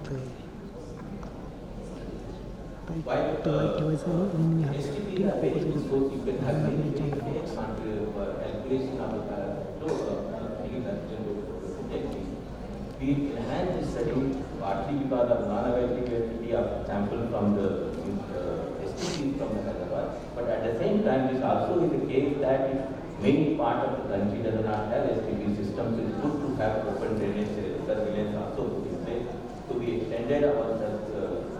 STP are very good source. You can have calculation of we enhance the study partly because of non-availability of sample from the STP from the Hyderabad, but at the same time this also is the case that if many part of the country does not have STP systems, it's good to have open drainage surveillance also put in place. So we extended our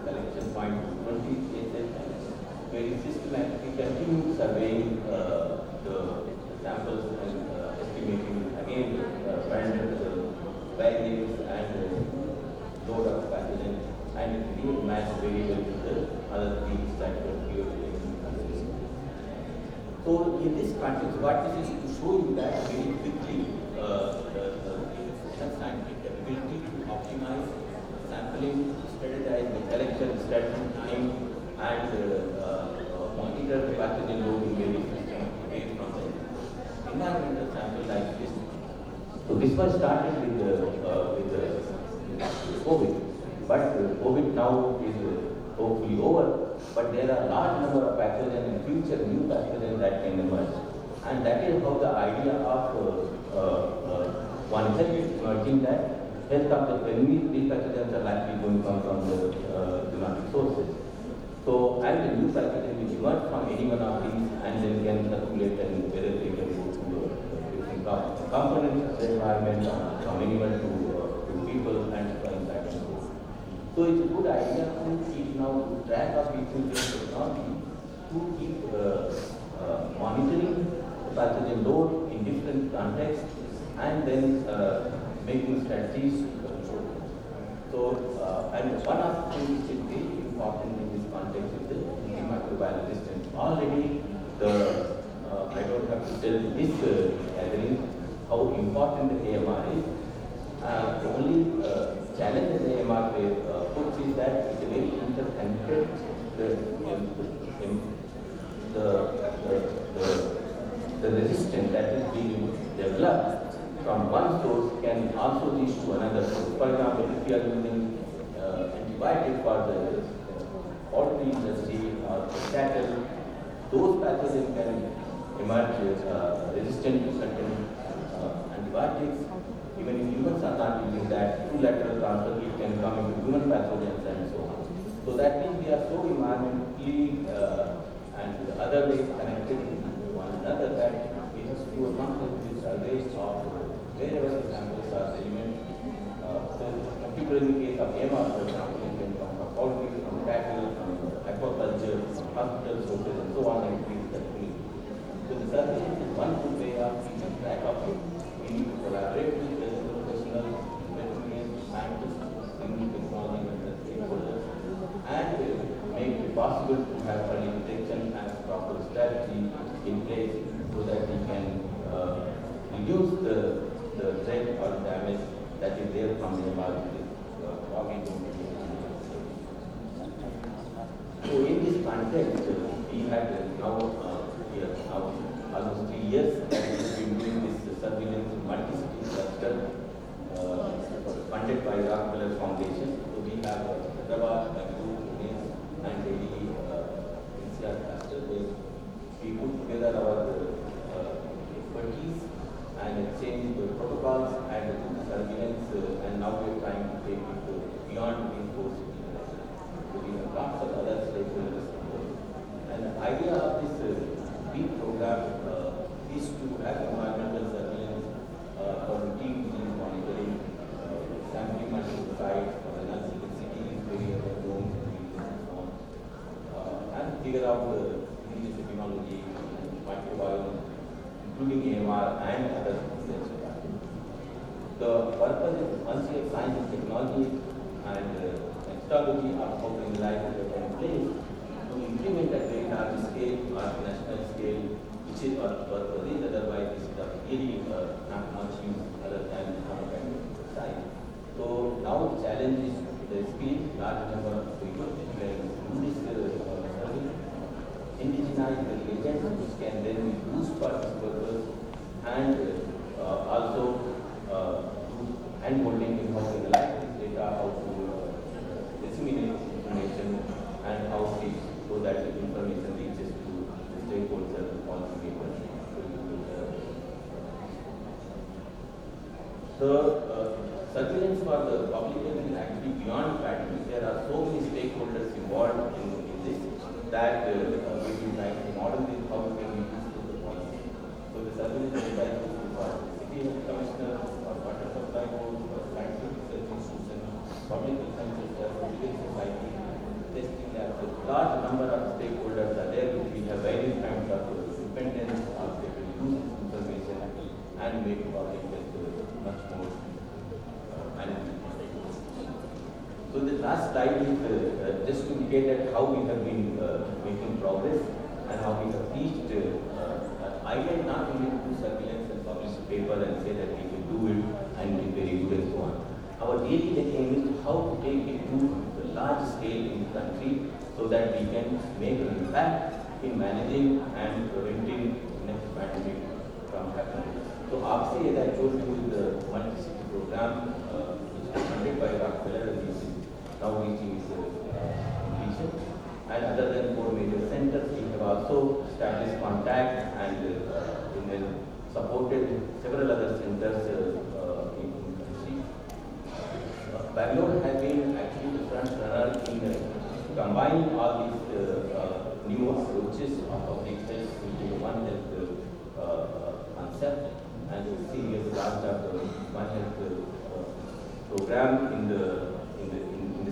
collection point to 20 cases very systematically continue surveying the samples and estimating again values and load of pathogen and it match very well with the other things that we are doing. So in this context, what this is to show you that very quickly the scientific ability to optimize sampling, strategize the collection, strategy time, and monitor the pathogen load in various systems based from the environmental sample like this. So this was started with COVID, but COVID now is hopefully over. But there are a large number of pathogens in future, new pathogens that can emerge, and that is how the idea of one health is emerging, that health of the these pathogens are likely going to come from the zoonotic sources. So, and the new pathogen will emerge from any one of these and then can circulate and whether they can go to different components of the environment, from animal to people and impact. So it's a good idea to keep now track of using this technology to keep monitoring the pathogen load in different contexts and then making strategies to control. So, and one of the things which is very important in this context is the microbiologist. Already I don't have to tell this gathering how important the AMR is. The only challenge that the AMR puts is that it's a very interconnected. The resistance that is being developed from one source can also lead to another source. For example, if you are using antibiotics for the poultry industry or for cattle, those pathogens can emerge resistant to certain antibiotics. Even if humans are not using that, through lateral transfer it can come into human pathogens and so on. So that means we are so environmentally and other ways connected with one another that we have to do a comprehensive survey of wherever the samples are sediment. So particularly in the case of AMR, for example, it can come from poultry, from cattle, from aquaculture, from hospital sources and so on, and increase the community. So the survey is one good way of keeping track of it. We need to collaborate with the professionals, veterinarians, scientists, new technology and stakeholders, and make it possible to have early detection and proper strategy in place so that we can reduce the threat or damage that is there from the environment. So in this context, we had now almost 3 years that we have been doing this surveillance multi-city cluster funded by Rockefeller Foundation. So we have Hyderabad, Bengaluru, Pune, and Delhi NCR cluster where we put together our expertise and exchange the protocols and the surveillance, and now we are trying to take it beyond the course. So we have lots of other stakeholders. And the idea of this big program is to have environmental surveillance for routine disease monitoring, sampling multiple sites for analysis cities, various zones, and so on, and figure out the epidemiology, microbiology, including AMR and other things. The purpose is once you have science and technology and methodology of how to analyze the data in place, to implement at very large scale or national scale, which is our purpose is, otherwise this is really not much use other than some kind of science. So now the challenge is the speed, large number of people who can do this survey, indigenize the reagents which can then be used for this purpose, and also do hand holding in how to analyze this data, how to disseminate information and outreach so that the information reaches to the stakeholders and policymakers. Surveillance for the public health is actually beyond practice. There are so many stakeholders involved in this that we will try to model this how can we use the policy. So the surveillance is like for city health commissioner or water supply board or scientific research institution, public health center, civil society, testing labs. A large number of stakeholders are there which we have various kinds of dependence of they will use this information and make public health much more So the last slide is just to indicate that how we have been making progress and how we have reached. Idea is not only to do surveillance and publish a paper and say that we can do it and it is very good and so on. Our daily aim is how to take it to the large scale in the country so that we can make an impact in managing and preventing next pandemic from happening. So APSI, as I told you, is the multi-city program which is funded by Rockefeller and this is now reaching its completion. And other than 4 major centers, we have also established contact and supported several other centers in the country. Bangalore has been actually the front runner in combining all these new approaches of public health into the One Health concept. And you see we have launched the One Health program in the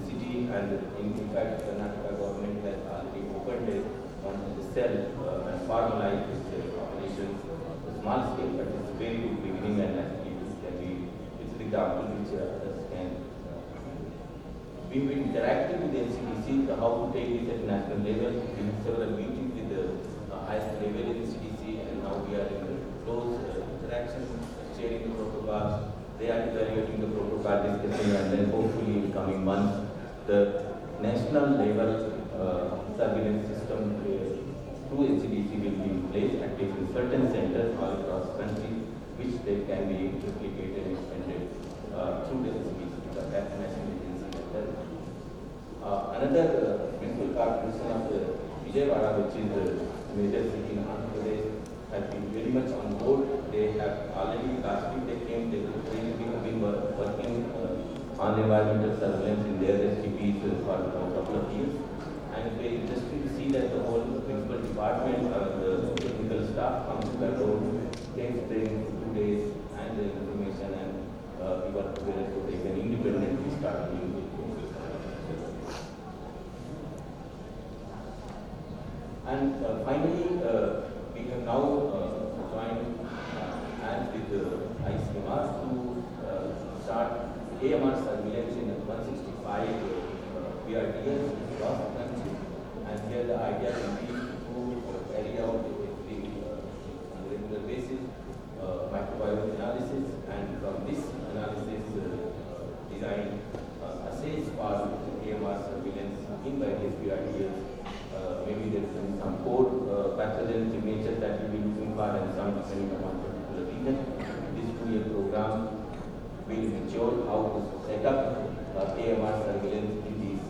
city, and in fact the Karnataka government has already opened one cell and formalized its operations to small scale, but it's a very good beginning and actually it's an example which others can. We've been interacting with the NCDC how to take this at national level. We have several meetings with the highest level in the CDC, and now we are in close interaction, sharing the protocols. They are evaluating the protocol discussion, and then hopefully in coming months the national level surveillance system through NCDC will be in place at least in certain centers all across the country, which they can be replicated and expanded through the NCDC, the national agency method. Another municipal corporation of Vijayawada, which is a major city in Andhra Pradesh, has been very much on board. They have already, last week they came, we have been working on environmental surveillance in their STPs for a couple of years. And it's very interesting to see that the whole principal department or the technical staff comes to that road, takes training for 2 days and the information, and we work together so they can independently start doing it. And finally, we have now joined hands with ICMR to start AMR surveillance in 165 BRTs across the country. And here the idea will be to carry out on a regular basis microbiology analysis, and from this analysis design assays for AMR surveillance in various BRTs. Maybe there is some core pathogen signatures that we will be looking for, and some depending upon particular region. This 2-year program will ensure how to set up AMR surveillance in these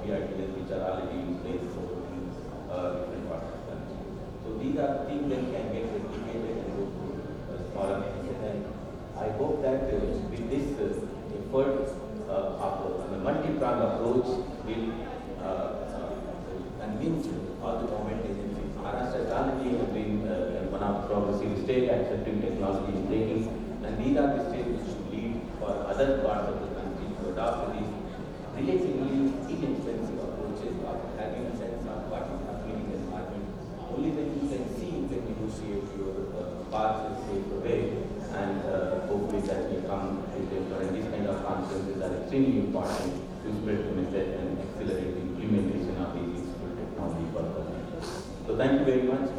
BRTs which are already in place in different parts of the country. So these are things that can get replicated and go to smaller places. And I hope that with this effort of a multi-pronged approach will convince all the government agencies. Maharashtra has already been one of the progressive states accepting technology is taking, and these are the states which should lead for other parts of the country to adopt these relatively inexpensive approaches of having a sense of what is happening in the environment. Only when you can see, you can negotiate your path in a safe way, and hopefully that will come later. And these kind of conferences are extremely important to spread the message and accelerate the implementation of these useful technology purposes. So thank you very much.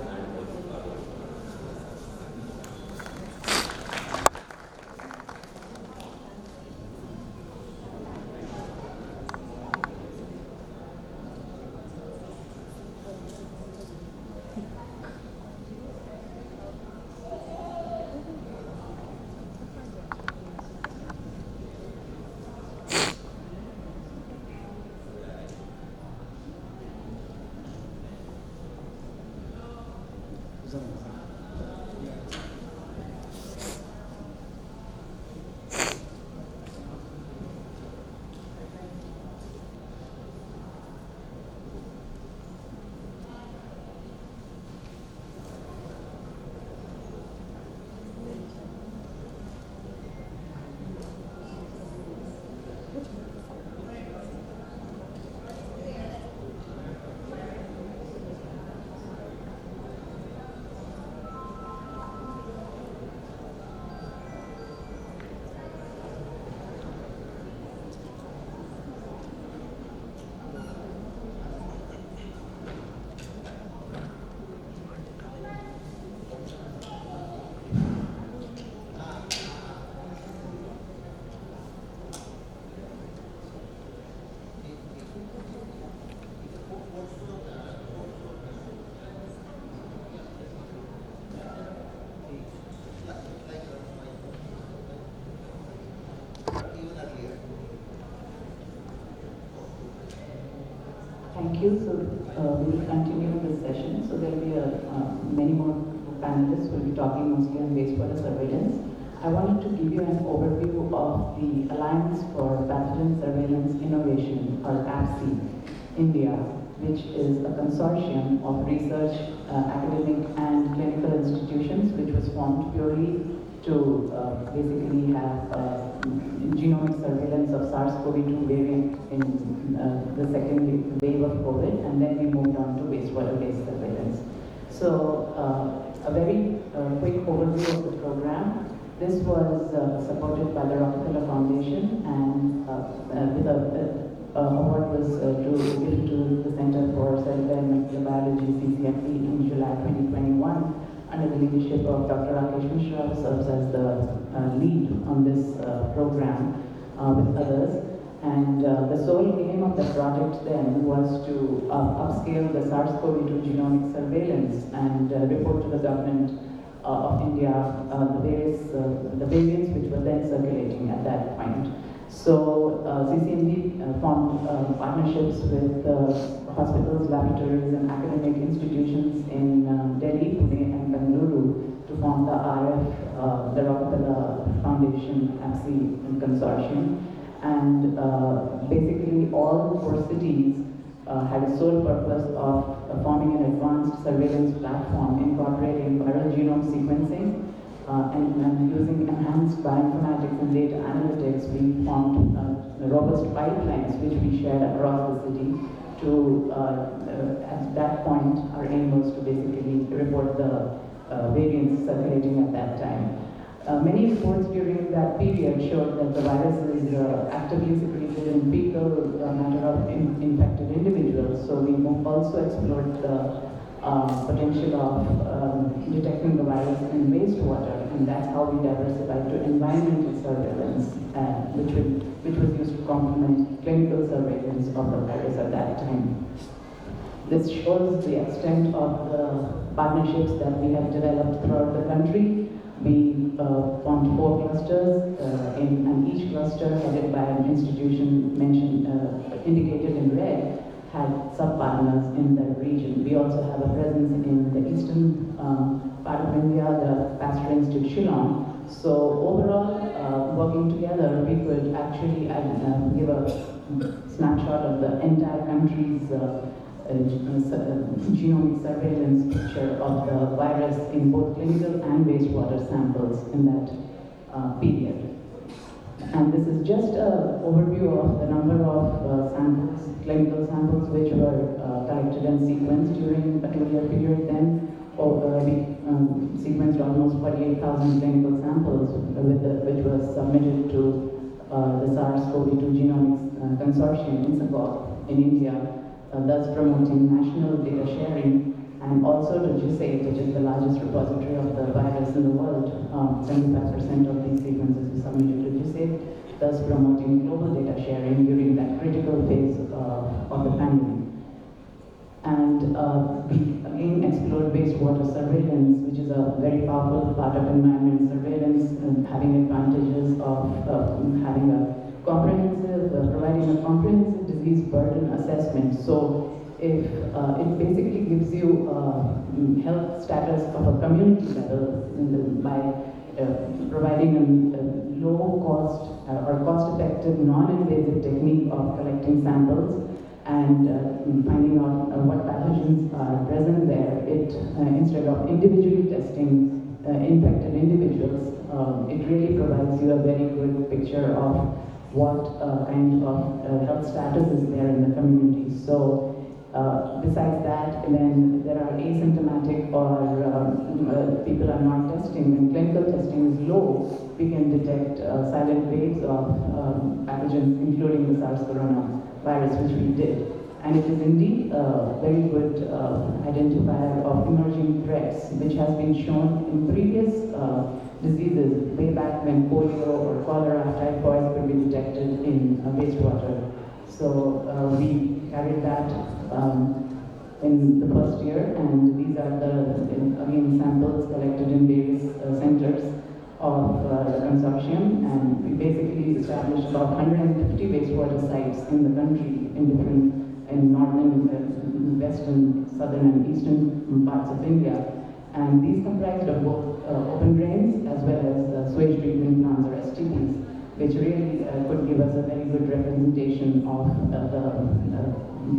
Thank you. So we will continue this session. So there will be many more panelists who will be talking mostly on wastewater surveillance. I wanted to give you an overview of the Alliance for Pathogen Surveillance Innovation, or APSI, India, which is a consortium of research, academic and clinical institutions, which was formed purely to basically have genomic surveillance of SARS-CoV-2 variant in the second wave of COVID, and then we moved on to wastewater-based surveillance. So a very quick overview of the program. This was supported by the Rockefeller Foundation, and with a award was given to the Center for Cellular and Microbiology, CCMP, in July 2021, under the leadership of Dr. Rakesh Mishra, who serves as the lead on this program with others. And the sole aim of the project then was to upscale the SARS-CoV-2 genomic surveillance and report to the government of India the variants which were then circulating at that point. So CCMD formed partnerships with hospitals, laboratories, and academic institutions in Delhi, Pune, and Bengaluru to form the RF, the Rockefeller Foundation-APSI consortium. And basically all 4 cities had a sole purpose of forming an advanced surveillance platform incorporating viral genome sequencing and using enhanced bioinformatics and data analytics. We formed robust pipelines which we shared across the city to, at that point, our aim was to basically report the variants circulating at that time. Many reports during that period showed that the virus is actively secreted in fecal matter of infected individuals. So we also explored the potential of detecting the virus in wastewater, and that's how we diversified to environmental surveillance, which was used to complement clinical surveillance of the virus at that time. This shows the extent of the partnerships that we have developed throughout the country. We formed 4 clusters, and each cluster headed by an institution mentioned, indicated in red, had sub-partners in the region. We also have a presence in the eastern part of India, the Pasteur Institute, Shillong. So overall, working together, we could actually give a snapshot of the entire country's genomic surveillance picture of the virus in both clinical and wastewater samples in that period. And this is just an overview of the number of samples, clinical samples, which were collected and sequenced during a 2-year period. Then we sequenced almost 48,000 clinical samples, which was submitted to the SARS-CoV-2 Genomics Consortium in Singapore, in India, thus promoting national data sharing, and also to GSAID, which is the largest repository of the virus in the world. 75% of these sequences were submitted to GSAID, thus promoting global data sharing during that critical phase of the pandemic. And we again explored wastewater surveillance, which is a very powerful part of environment surveillance, having advantages of having a providing a comprehensive disease burden assessment. So if it basically gives you health status of a community level by providing a low cost or cost-effective, non-invasive technique of collecting samples and finding out what pathogens are present there. It instead of individually testing infected individuals, it really provides you a very good picture of what kind of health status is there in the community. So besides that, then there are asymptomatic or people are not testing. When clinical testing is low, we can detect silent waves of pathogens, including the SARS coronavirus, which we did. And it is indeed a very good identifier of emerging threats, which has been shown in previous diseases way back when polio or cholera, typhoid could be detected in wastewater. So we carried that in the first year, and these are the, again, samples collected in various centers of the consortium, and we basically established about 150 wastewater sites in the country in different in northern, western, southern, and eastern parts of India. And these comprised of both open drains as well as sewage treatment plants or STPs, which really could give us a very good representation of the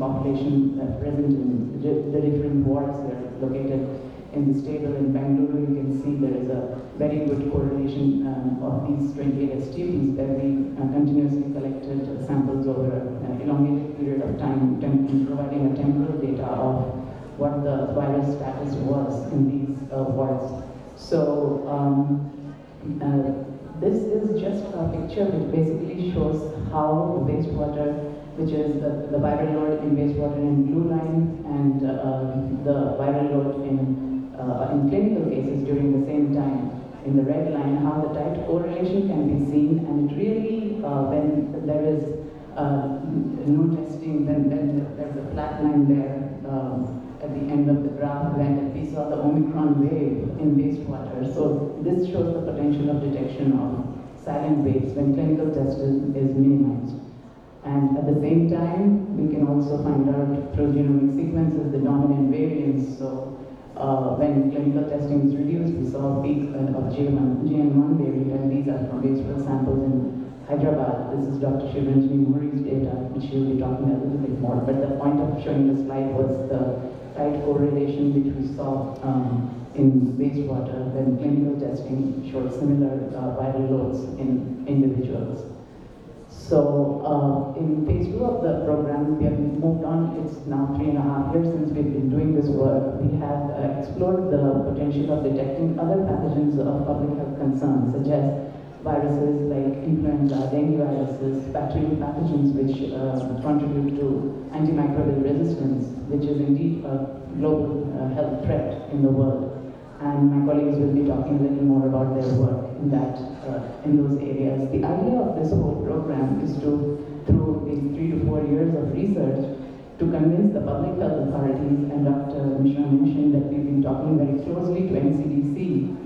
population present in the different wards that are located in this table. In Bengaluru, you can see there is a very good correlation of these 28 STPs where we continuously collected samples over an elongated period of time, providing a temporal data of what the virus status was in these wards. So this is just a picture which basically shows how wastewater, which is the viral load in wastewater in blue line and the viral load in clinical cases during the same time in the red line, how the tight correlation can be seen. And it really, when there is no testing, then there's a flat line there at the end of the graph when we saw the Omicron wave in wastewater. So this shows the potential of detection of silent waves when clinical testing is minimized. And at the same time, we can also find out through genomic sequences the dominant variants. So when clinical testing is reduced, we saw a peak of GN1 variant, and these are from wastewater samples in Hyderabad. This is Dr. Shivranjani Moharir's data, which she'll be talking a little bit more. But the point of showing the slide was the tight correlation which we saw in wastewater when clinical testing showed similar viral loads in individuals. So in phase 2 of the program, we have moved on. It's now 3.5 years since we've been doing this work. We have explored the potential of detecting other pathogens of public health concern, such as viruses like influenza, dengue viruses, bacterial pathogens which contribute to antimicrobial resistance, which is indeed a global health threat in the world. And my colleagues will be talking a little more about their work in those areas. The idea of this whole program is to, through these 3 to 4 years of research, to convince the public health authorities, and Dr. Mishra mentioned that we've been talking very closely to NCDC,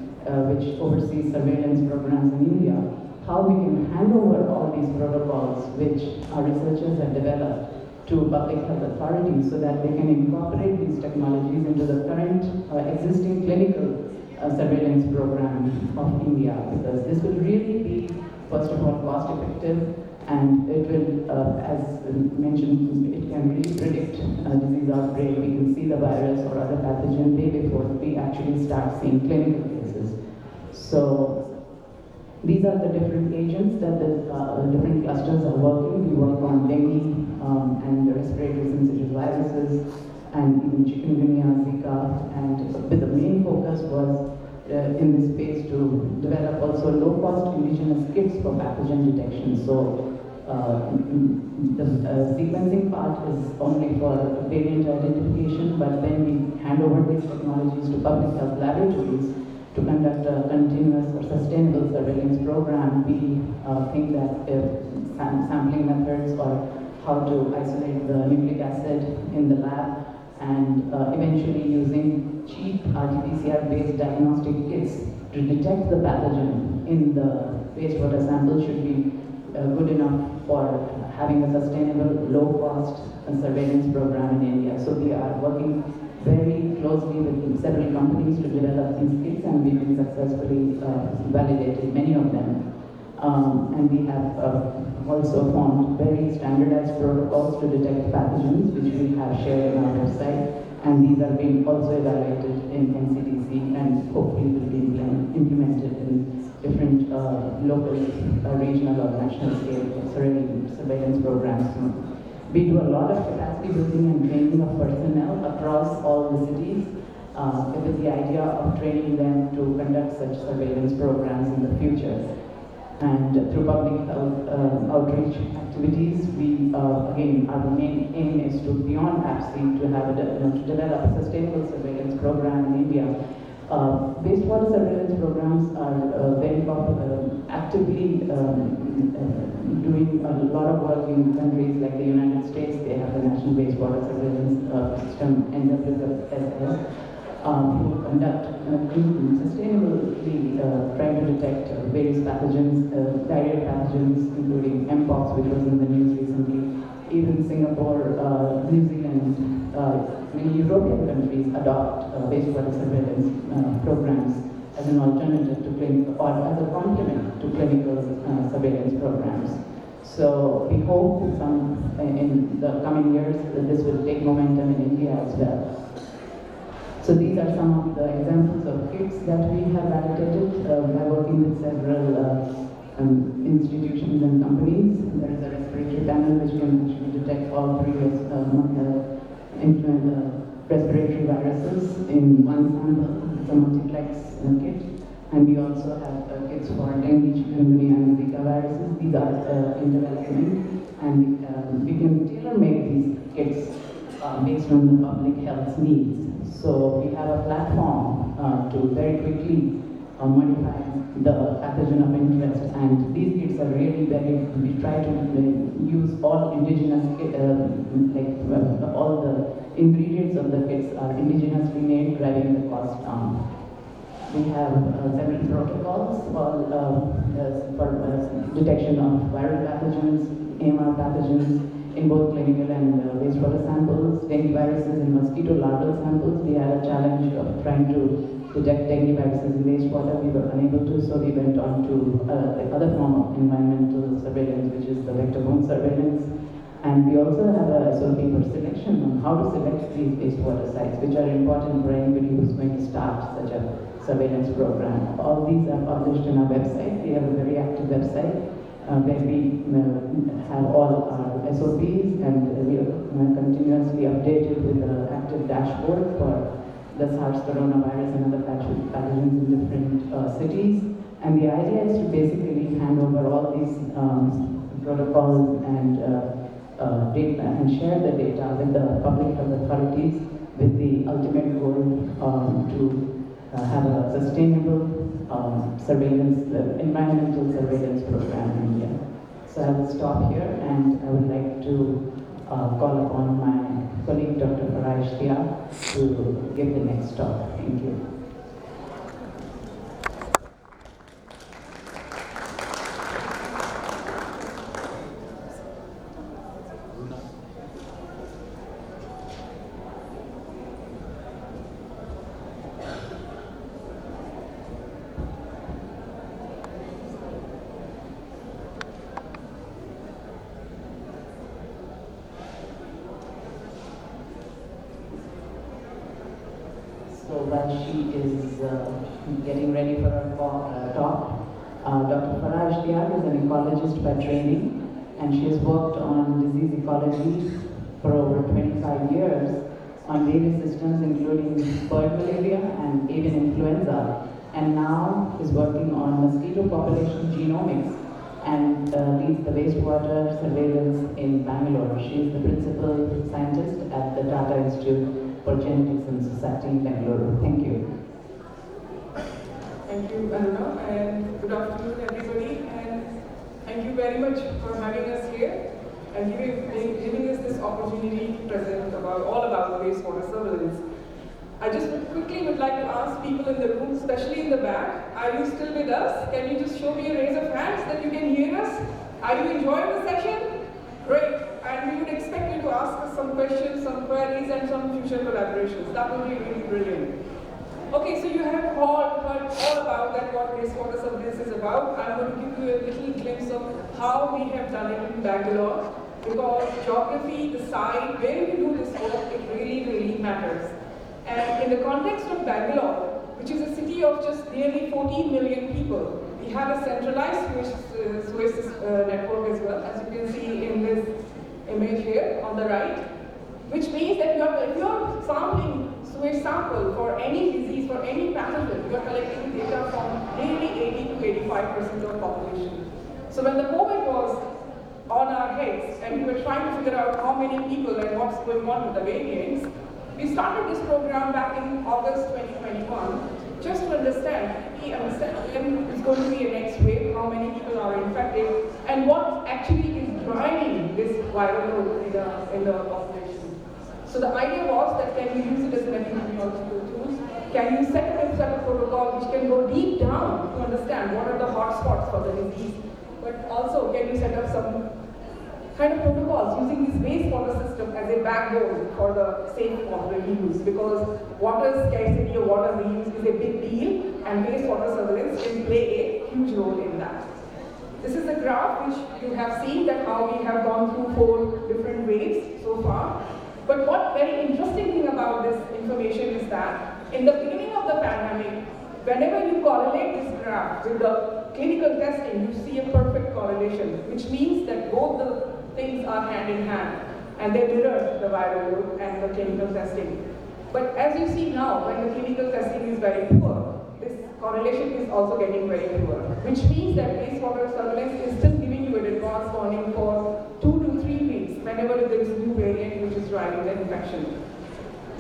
which oversees surveillance programs in India, how we can hand over all these protocols which our researchers have developed to public health authorities so that they can incorporate these technologies into the current existing clinical surveillance program of India, because this will really be, first of all, cost effective, and it will, as mentioned, it can really predict a disease outbreak. We can see the virus or other pathogen way before we actually start seeing clinical cases. So these are the different agents that the different clusters are working. We work on dengue and the respiratory syncytial viruses and even chikungunya, Zika, and the main focus was in this phase to develop also low-cost indigenous kits for pathogen detection. So the sequencing part is only for variant identification, but then we hand over these technologies to public health laboratories to conduct a continuous or sustainable surveillance program. We think that sampling methods or how to isolate the nucleic acid in the lab and eventually using cheap RT-PCR-based diagnostic kits to detect the pathogen in the wastewater sample should be good enough for having a sustainable, low-cost surveillance program in India. So we are working very closely with several companies to develop these kits, and we've been successfully validated many of them. And we have also formed very standardized protocols to detect pathogens, which we have shared on our website, and these are being also evaluated in NCDC and hopefully will be implemented in different local, regional or national scale surveillance programs. We do a lot of capacity building and training of personnel across all the cities with the idea of training them to conduct such surveillance programs in the future. And through public health outreach activities, we, again, our main aim is to, beyond APSI, to have to develop a sustainable surveillance program in India. Wastewater surveillance programs are very actively doing a lot of work in countries like the United States. They have the National Wastewater Surveillance System, NWSS, who conduct sustainably trying to detect various pathogens, diarrheal pathogens, including Mpox, which was in the news recently, even Singapore, New Zealand, many European countries adopt wastewater surveillance programs as an alternative to clinical or as a complement to clinical surveillance programs. So we hope in the coming years that this will take momentum in India as well. So these are some of the examples of kits that we have validated. We are working with several institutions and companies. There is a respiratory panel which can actually detect all three respiratory viruses in one sample. It's a multiplex kit. And we also have kits for dengue, chikungunya, and Zika viruses. These are in development, and we can tailor-make these kits based on the public health needs. So we have a platform to very quickly modify the pathogen of interest, and these kits are really we try to use all indigenous, all the ingredients of the kits are indigenously made, driving the cost down. We have several protocols for detection of viral pathogens, AMR pathogens in both clinical and wastewater samples, dengue viruses and mosquito larval samples. We had a challenge of trying to detect dengue viruses in wastewater. We were unable to, so we went on to the other form of environmental surveillance, which is the vector-borne surveillance. And we also have a SOP for selection on how to select these wastewater sites, which are important for anybody who's going to start such a surveillance program. All these are published on our website. We have a very active website where we have all our SOPs, and we are continuously updated with an active dashboard for the SARS coronavirus and other pathogens in different cities. And the idea is to basically hand over all these protocols and data and share the data with the public health authorities with the ultimate goal to have a sustainable surveillance, environmental surveillance program in India. So I will stop here, and I would like to call upon my colleague Dr. Farah Ishtiaq to give the next talk. Thank you. So while she is getting ready for her talk, Dr. Farah Ishtiaq is an ecologist by training, and she has worked on disease ecology for over 25 years on various systems including bird malaria and avian influenza, and now is working on mosquito population genomics and leads the wastewater surveillance in Bangalore. She is the principal scientist at the Tata Institute for Genetics and Society in Bengaluru. Thank you. Thank you, Aruna, and good afternoon, everybody. And thank you very much for having us here and giving us this opportunity to present all about wastewater surveillance. I just quickly would like to ask people in the room, especially in the back, are you still with us? Can you just show me a raise of hands that you can hear us? Are you enjoying the session? Great. And we would expect you to ask us some questions, some queries, and some future collaborations. That would be really brilliant. Okay, so you have heard all about that, what wastewater surveillance is about. I'm going to give you a little glimpse of how we have done it in Bangalore, because geography, the site, where we do this work, it really, really matters. And in the context of Bangalore, which is a city of just nearly 14 million people, we have a centralized sewage network as well, as you can see in this image here on the right, which means that if you're sampling sewage sample for any disease, for any pathogen, you're collecting data from nearly 80 to 85% of population. So when the COVID was on our heads and we were trying to figure out how many people and what's going on with the variants, we started this program back in August 2021 just to understand when it's going to be a next wave, how many people are infected, and what actually is driving this viral load in the population. So the idea was that can you use it as an epidemiological tool? Can you set up a protocol which can go deep down to understand what are the hotspots for the disease? But also, can you set up some kind of protocols using this wastewater system as a backbone for the safe water reuse, because water scarcity or water reuse is a big deal, and wastewater surveillance can play a huge role in that. This is a graph which you have seen that how we have gone through 4 different waves so far. But what very interesting thing about this information is that in the beginning of the pandemic, whenever you correlate this graph with the clinical testing, you see a perfect correlation, which means that both the things are hand in hand and they mirror the viral load and the clinical testing. But as you see now, when the clinical testing is very poor, this correlation is also getting very poor, which means that wastewater surveillance is still giving you an advance warning for 2 to 3 weeks whenever there is a new variant which is driving the infection.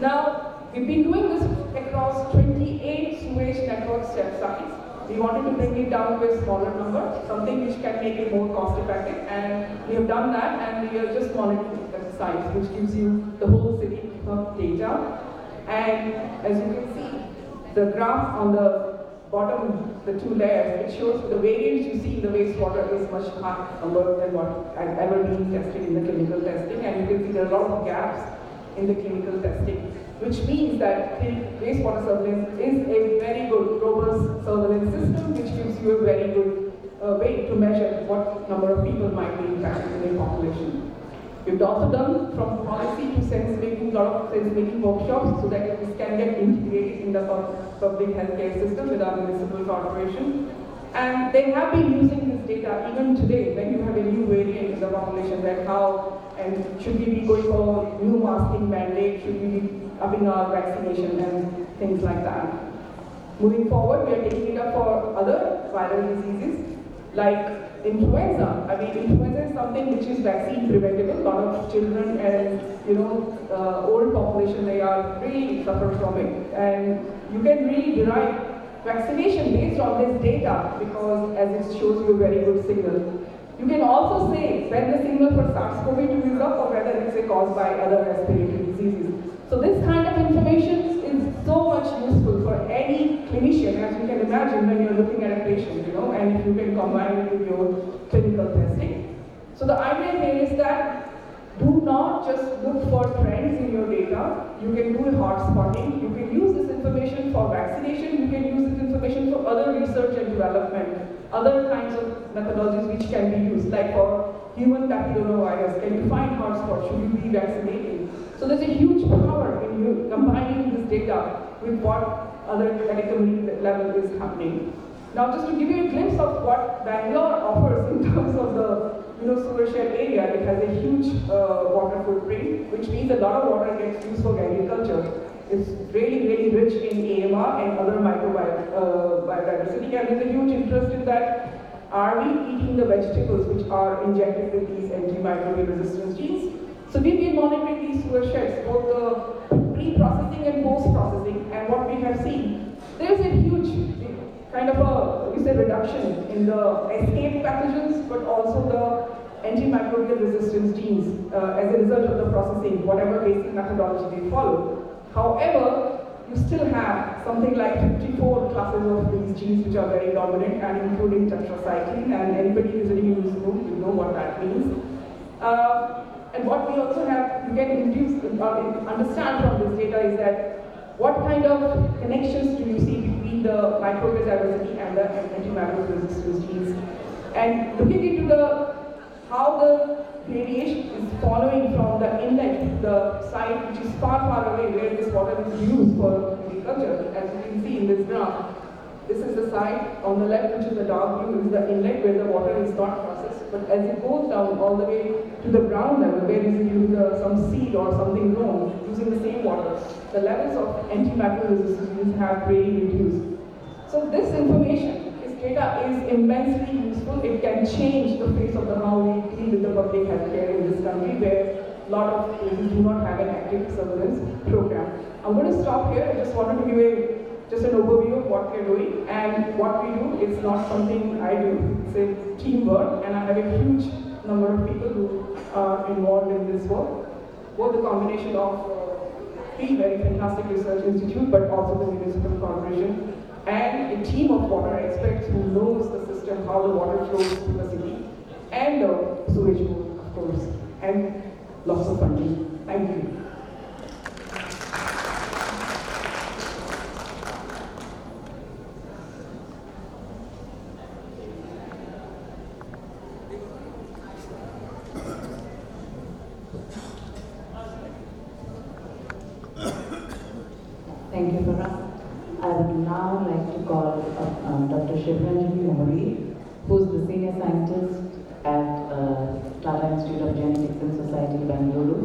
Now, we've been doing this across 28 sewage network step sites. We wanted to bring it down to a smaller number, something which can make it more cost effective, and we have done that, and we are just monitoring the sites, which gives you the whole city of data. And as you can see, the graph on the bottom, the 2 layers, it shows the variance you see in the wastewater is much higher number than what has ever been tested in the clinical testing, and you can see there are a lot of gaps in the clinical testing, which means that wastewater surveillance is a very good, robust surveillance system, which gives you a very good way to measure what number of people might be infected in a population. We've also done from policy to sense-making, a lot of sense-making workshops so that this can get integrated in the public healthcare system with our municipal corporation. And they have been using this data even today when you have a new variant in the population, that how, and should we be going for new masking mandate, should we be upping our vaccination and things like that. Moving forward, we are taking it up for other viral diseases like influenza. I mean, influenza is something which is vaccine preventable. A lot of children and old population, they are really suffer from it, and you can really derive vaccination based on this data because as it shows you a very good signal. You can also say when the signal for SARS-CoV-2 is up or whether it's caused by other respiratory diseases. So this kind of information is so much useful for any clinician, as you can imagine when you're looking at a patient, and if you can combine it with your clinical testing. So the idea here is that do not just look for trends in your data. You can do hot spotting. You can use this information for vaccination. You can use this information for other research and development, other kinds of methodologies which can be used, like for human papillomavirus. Can you find hotspots? Should you be vaccinating? So there's a huge power in you combining this data with what other at a community level is happening. Now, just to give you a glimpse of what Bangalore offers in terms of the sewer shed area, it has a huge water footprint, which means a lot of water gets used for agriculture. It's really, really rich in AMR and other biodiversity, and there's a huge interest in that. Are we eating the vegetables which are injected with these antimicrobial resistance genes? So we've been monitoring these sewer sheds, both the pre-processing and post-processing, and what we have seen, there's a huge kind of a reduction in the escape pathogens, but also the antimicrobial resistance genes as a result of the processing, whatever basic methodology they follow. However, you still have something like 54 classes of these genes which are very dominant, and including tetracycline, and anybody visiting in this room will know what that means. And what we also have, you can understand from this data is that what kind of connections do you see between the microbial diversity and the antimicrobial resistance genes? And looking into how the variation is following from the inlet, the site which is far, far away where this water is used for agriculture, as you can see in this graph. This is the site on the left, which is the dark blue, is the inlet where the water is not processed. But as it goes down all the way to the ground level, where is it using some seed or something grown using the same water, the levels of antimicrobial resistance have really reduced. So this information, this data is immensely useful. It can change the face of how we deal with the public healthcare in this country, where a lot of places do not have an active surveillance program. I'm going to stop here. I just wanted to give just an overview of what we're doing, and what we do is not something I do. It's a teamwork, and I have a huge number of people who are involved in this work. Both the combination of three very fantastic research institutes, but also the municipal corporation, and a team of water experts who knows the system, how the water flows through the city, and the sewage board, of course, and lots of funding. Thank you. Thank you, Farah. I would now like to call Dr. Shivranjani Moharir, who is the senior scientist at Tata Institute of Genetics and Society, Bengaluru.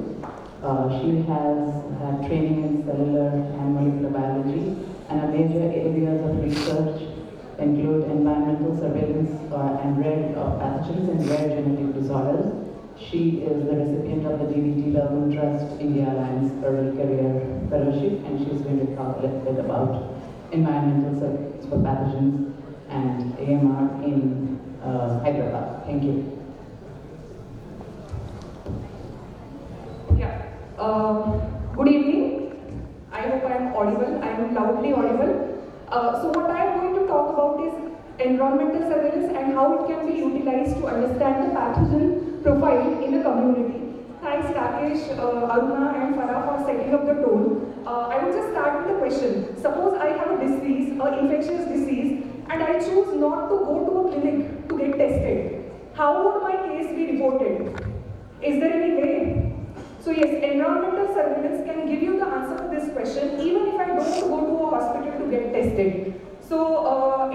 She has had training in cellular and molecular biology, and her major areas of research include environmental surveillance and rare pathogens and rare genetic disorders. She is the recipient of the DVT Wellcome Trust India Alliance Early Career Fellowship, and she's going to talk a little bit about environmental surveillance for pathogens and AMR in Hyderabad. Thank you. Yeah. Good evening. I hope I am audible. I am loudly audible. So what I am going to talk about is environmental surveillance and how it can be utilized to understand the pathogen profile in the community. Thanks Rakesh, Aruna and Farah for setting up the tone. I will just start with a question. Suppose I have a disease, an infectious disease, and I choose not to go to a clinic to get tested. How would my case be reported? Is there any way? So yes, environmental surveillance can give you the answer to this question even if I don't go to a hospital to get tested. So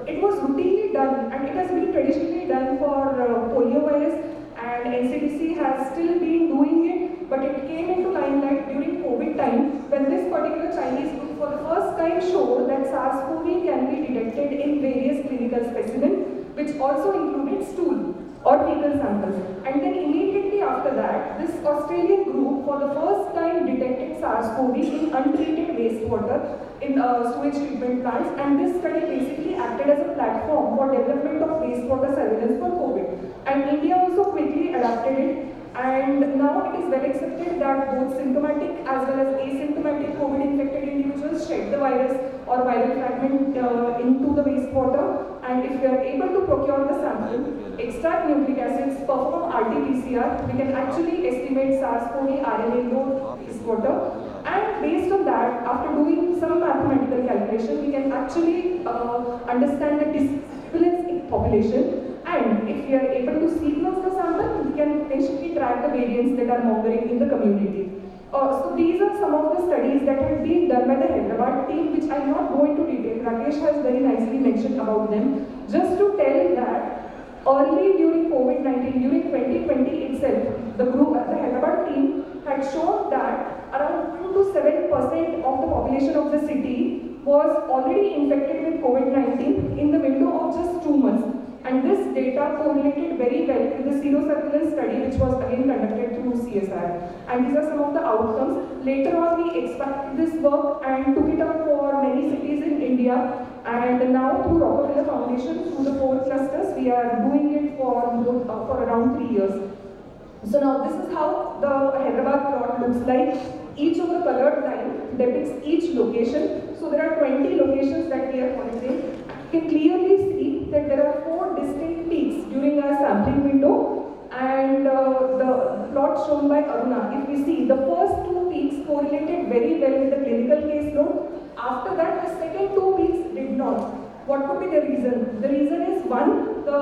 it was routinely done, and it has been traditionally done for poliovirus, and NCDC has still been doing it, but it came into limelight during COVID time when this particular Chinese group for the first time showed that SARS-CoV can be detected in various clinical specimens, which also included stool or fecal samples. And then immediately after that, this Australian group for the first time detected SARS-CoV in untreated wastewater in sewage treatment plants, and this study basically acted as a platform for development of wastewater surveillance for COVID. And India also quickly adapted it, and now it is well accepted that both symptomatic as well as asymptomatic COVID-infected individuals shed the virus or viral fragment into the wastewater, and if we are able to procure the sample, extract nucleic acids, perform RT-PCR, we can actually estimate SARS-CoV RNA load in wastewater. And based on that, after doing some mathematical calculation, we can actually understand the prevalence in population. And if we are able to sequence the sample, we can potentially track the variants that are mongering in the community. So these are some of the studies that have been done by the Hyderabad team, which I am not going to detail. Rakesh has very nicely mentioned about them. Just to tell that early during COVID-19, during 2020 itself, the group, the Hyderabad team had shown that around 2 to 7% of the population of the city was already infected with COVID-19 in the window of just 2 months. And this data correlated very well with the serosurveillance study, which was again conducted through CSR. And these are some of the outcomes. Later on, we expanded this work and took it up for many cities in India. And now through Rockefeller Foundation, through the 4 clusters, we are doing it for around 3 years. So now this is how the Hyderabad plot looks like. Each of the colored line depicts each location. So there are 20 locations that we are monitoring. You can clearly see that there are 4 distinct peaks during our sampling window, and the plot shown by Aruna. If we see, the first 2 peaks correlated very well with the clinical caseload. After that, the second 2 peaks did not. What could be the reason? The reason is one, the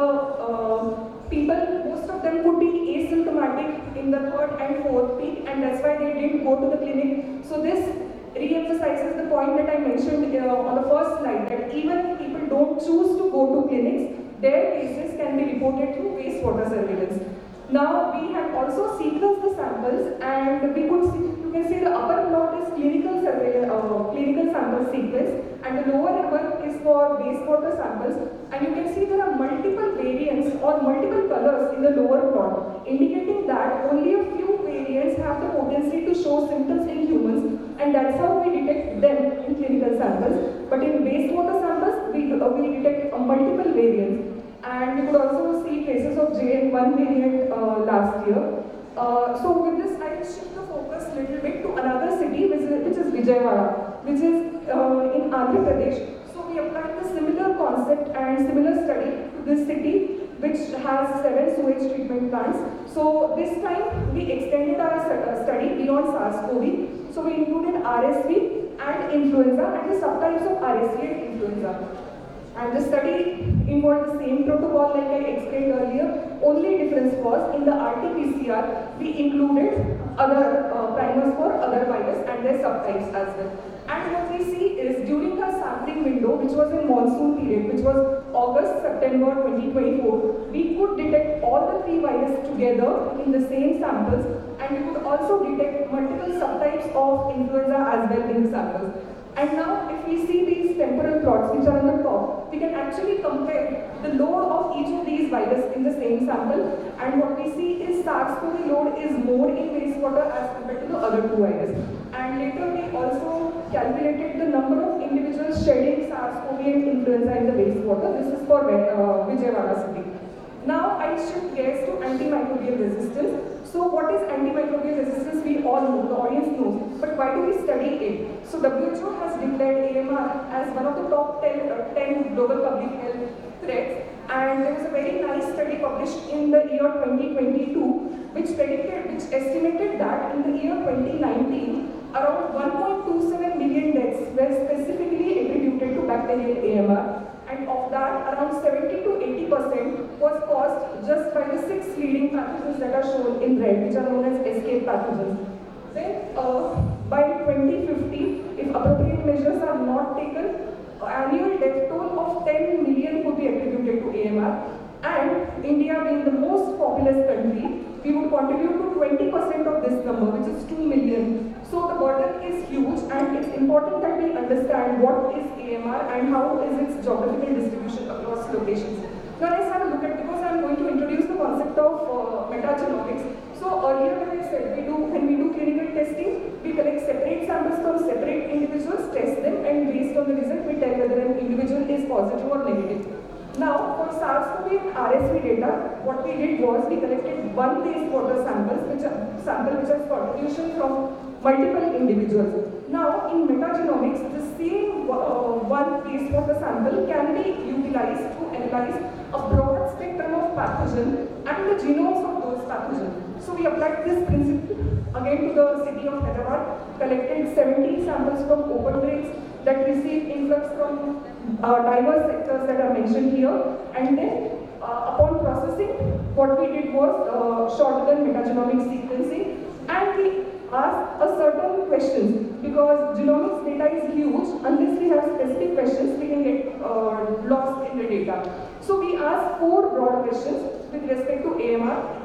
people, most of them could be asymptomatic in the 3rd and 4th peak, and that's why they didn't go to the clinic. So this re-emphasizes the point that I mentioned on the first slide, that even if people don't choose to go to clinics, their cases can be reported through wastewater surveillance. Now we have also sequenced the samples, and we could see, you can see the upper plot is clinical sample sequence, and the lower number is for wastewater samples. And you can see there are multiple variants or multiple colors in the lower plot, indicating that only a few variants have the potency to show symptoms in humans, and that's how we detect them in clinical samples. But in wastewater samples, we detect multiple variants. And we could also see traces of JN1 variant last year. So with this, I will shift the focus a little bit to another city, which is Vijayawada, which is in Andhra Pradesh. So we applied the similar concept and similar study to this city, which has 7 sewage treatment plants. So this time we extended our study beyond SARS-CoV. So we included RSV and influenza and the subtypes of RSV and influenza. And the study involved the same protocol like I explained earlier. Only difference was in the RT-PCR we included other primers for other virus and their subtypes as well. And what we see is during the sampling window, which was in monsoon period, which was August-September 2024, we could detect all the three viruses together in the same samples, and we could also detect multiple subtypes of influenza as well in the samples. And now if we see these temporal plots which are on the top, we can actually compare the load of each of these viruses in the same sample, and what we see is SARS-CoV load is more in wastewater as compared to the other two viruses. And later we also calculated the number of individuals shedding SARS-CoV and influenza in the wastewater. This is for Vijayawada city. Now I shift gears to antimicrobial resistance. So what is antimicrobial resistance? We all know, the audience knows. But why do we study it? So WHO has declared AMR as one of the top 10 global public health threats. And there was a very nice study published in the year 2022 which estimated that in the year 2019, around 1.27 million deaths were specifically attributed to bacterial AMR. And of that, around 70 to 80% was caused just by the 6 leading pathogens that are shown in red, which are known as escape pathogens. Then, by 2050, if appropriate measures are not taken, annual death toll of 10 million would be attributed to AMR. And India being the most populous country, we would contribute to 20% of this number, which is 2 million. So the burden is huge, and it's important that we understand what is AMR and how is its geographical distribution across locations. Now let's have a look at, because I'm going to introduce the concept of metagenomics. So earlier when I said when we do clinical testing, we collect separate samples from separate individuals, test them, and based on the result we tell whether an individual is positive or negative. Now, for SARS-CoV and RSV data, what we did was we collected one wastewater sample which has contribution from multiple individuals. Now, in metagenomics, the same one wastewater sample can be utilized to analyze a broad spectrum of pathogen and the genomes of those pathogens. So we applied this principle again to the city of Hyderabad, collected 70 samples from open drains that received influx from diverse sectors that are mentioned here, and then upon processing, what we did was shotgun metagenomic sequencing, and we asked a certain questions, because genomics data is huge. Unless we have specific questions, we can get lost in the data. So we asked 4 broad questions with respect to AMR.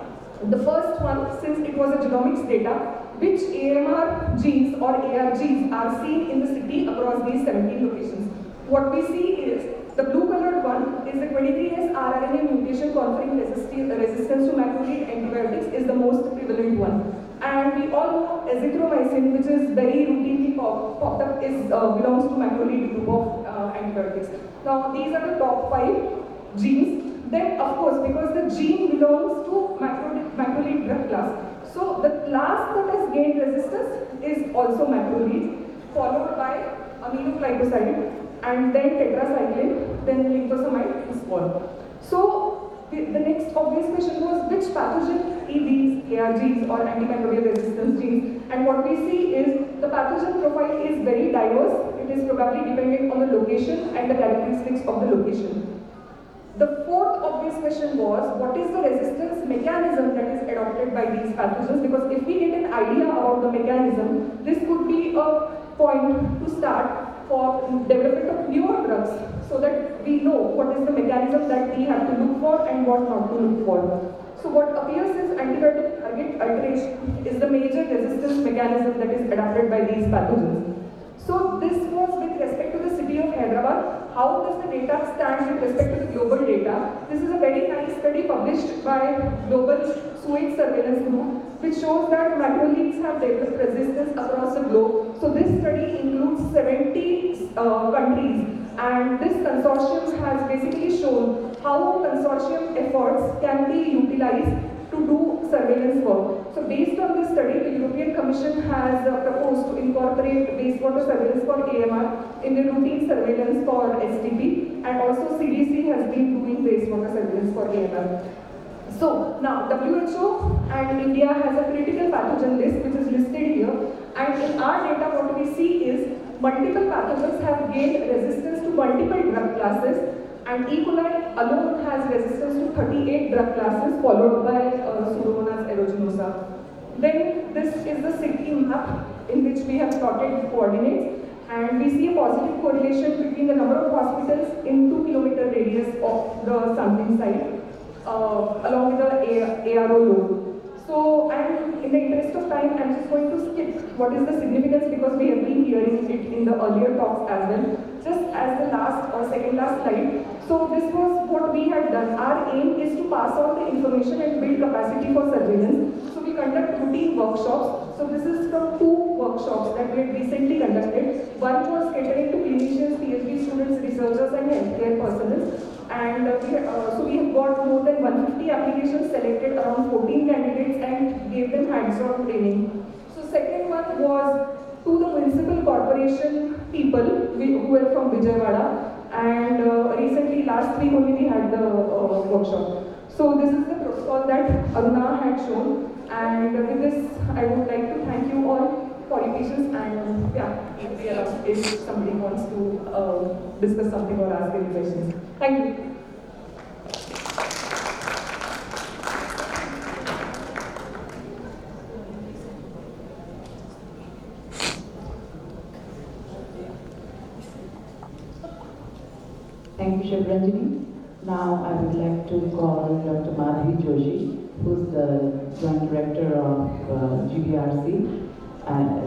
The first one, since it was a genomics data, which AMR genes or ARGs are seen in the city across these 17 locations? What we see is the blue colored one is the 23S RNA mutation conferring resistance to macrolide antibiotics is the most prevalent one. And we all know azithromycin, which is very routinely popped up, belongs to macrolide group of antibiotics. Now these are the top 5 genes. Then of course, because the gene belongs to macrolide drug class, so the class that has gained resistance is also macrolide, followed by aminoglycoside, and then tetracycline, then lymphosamide and so. So the next obvious question was which pathogen are these ARGs or antimicrobial resistance genes? And what we see is the pathogen profile is very diverse. It is probably dependent on the location and the characteristics of the location. The fourth obvious question was, what is the resistance mechanism that is adopted by these pathogens? Because if we get an idea about the mechanism, this could be a point to start for development of newer drugs, so that we know what is the mechanism that we have to look for and what not to look for. So what appears is antibiotic target alteration is the major resistance mechanism that is adopted by these pathogens. So this was with respect to the city of Hyderabad. How does the data stand with respect to the global data? This is a very nice study published by Global Sewage Surveillance Group, which shows that macrolides have developed resistance across the globe. So this study includes 70 countries, and this consortium has basically shown how consortium efforts can be utilized to do surveillance work. So based on this study, the European Commission has proposed to incorporate wastewater surveillance for AMR in the routine surveillance for STP, and also CDC has been doing wastewater surveillance for AMR. So now WHO and India has a critical pathogen list which is listed here, and in our data what we see is multiple pathogens have gained resistance to multiple drug classes, and E. coli alone has resistance to 38 drug classes followed by Pseudomonas aeruginosa. Then this is the city map in which we have plotted coordinates, and we see a positive correlation between the number of hospitals in 2-kilometer radius of the sampling site along with the ARO load. So, and in the interest of time, I'm just going to skip what is the significance because we have been hearing it in the earlier talks as well. Just as the last or second last slide. So this was what we had done. Our aim is to pass on the information and build capacity for surveillance. So we conduct routine workshops. So this is from 2 workshops that we had recently conducted. One was catering to clinicians, PhD students, researchers and healthcare personnel. And so we have got more than 150 applications, selected around 14 candidates and gave them hands-on training. So second one was to the municipal corporation people who were from Vijayawada, and recently last week only we had the workshop. So this is the protocol that Aruna had shown, and with this I would like to thank you all for your patience, and if somebody wants to discuss something or ask any questions. Thank you. Thank you, Shivranjani. Now I would like to call Dr. Madhavi Joshi, who's the Joint Director of GBRC.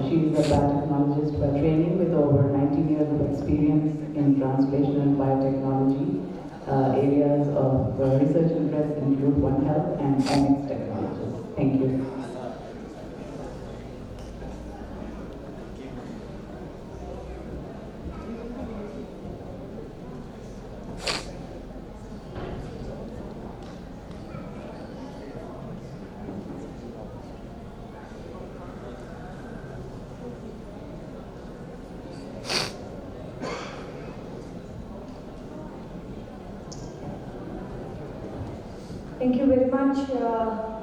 She is a biotechnologist by training with over 19 years of experience in translational and biotechnology. Areas of research interest include One Health and MX Technologies. Thank you. Thank you very much.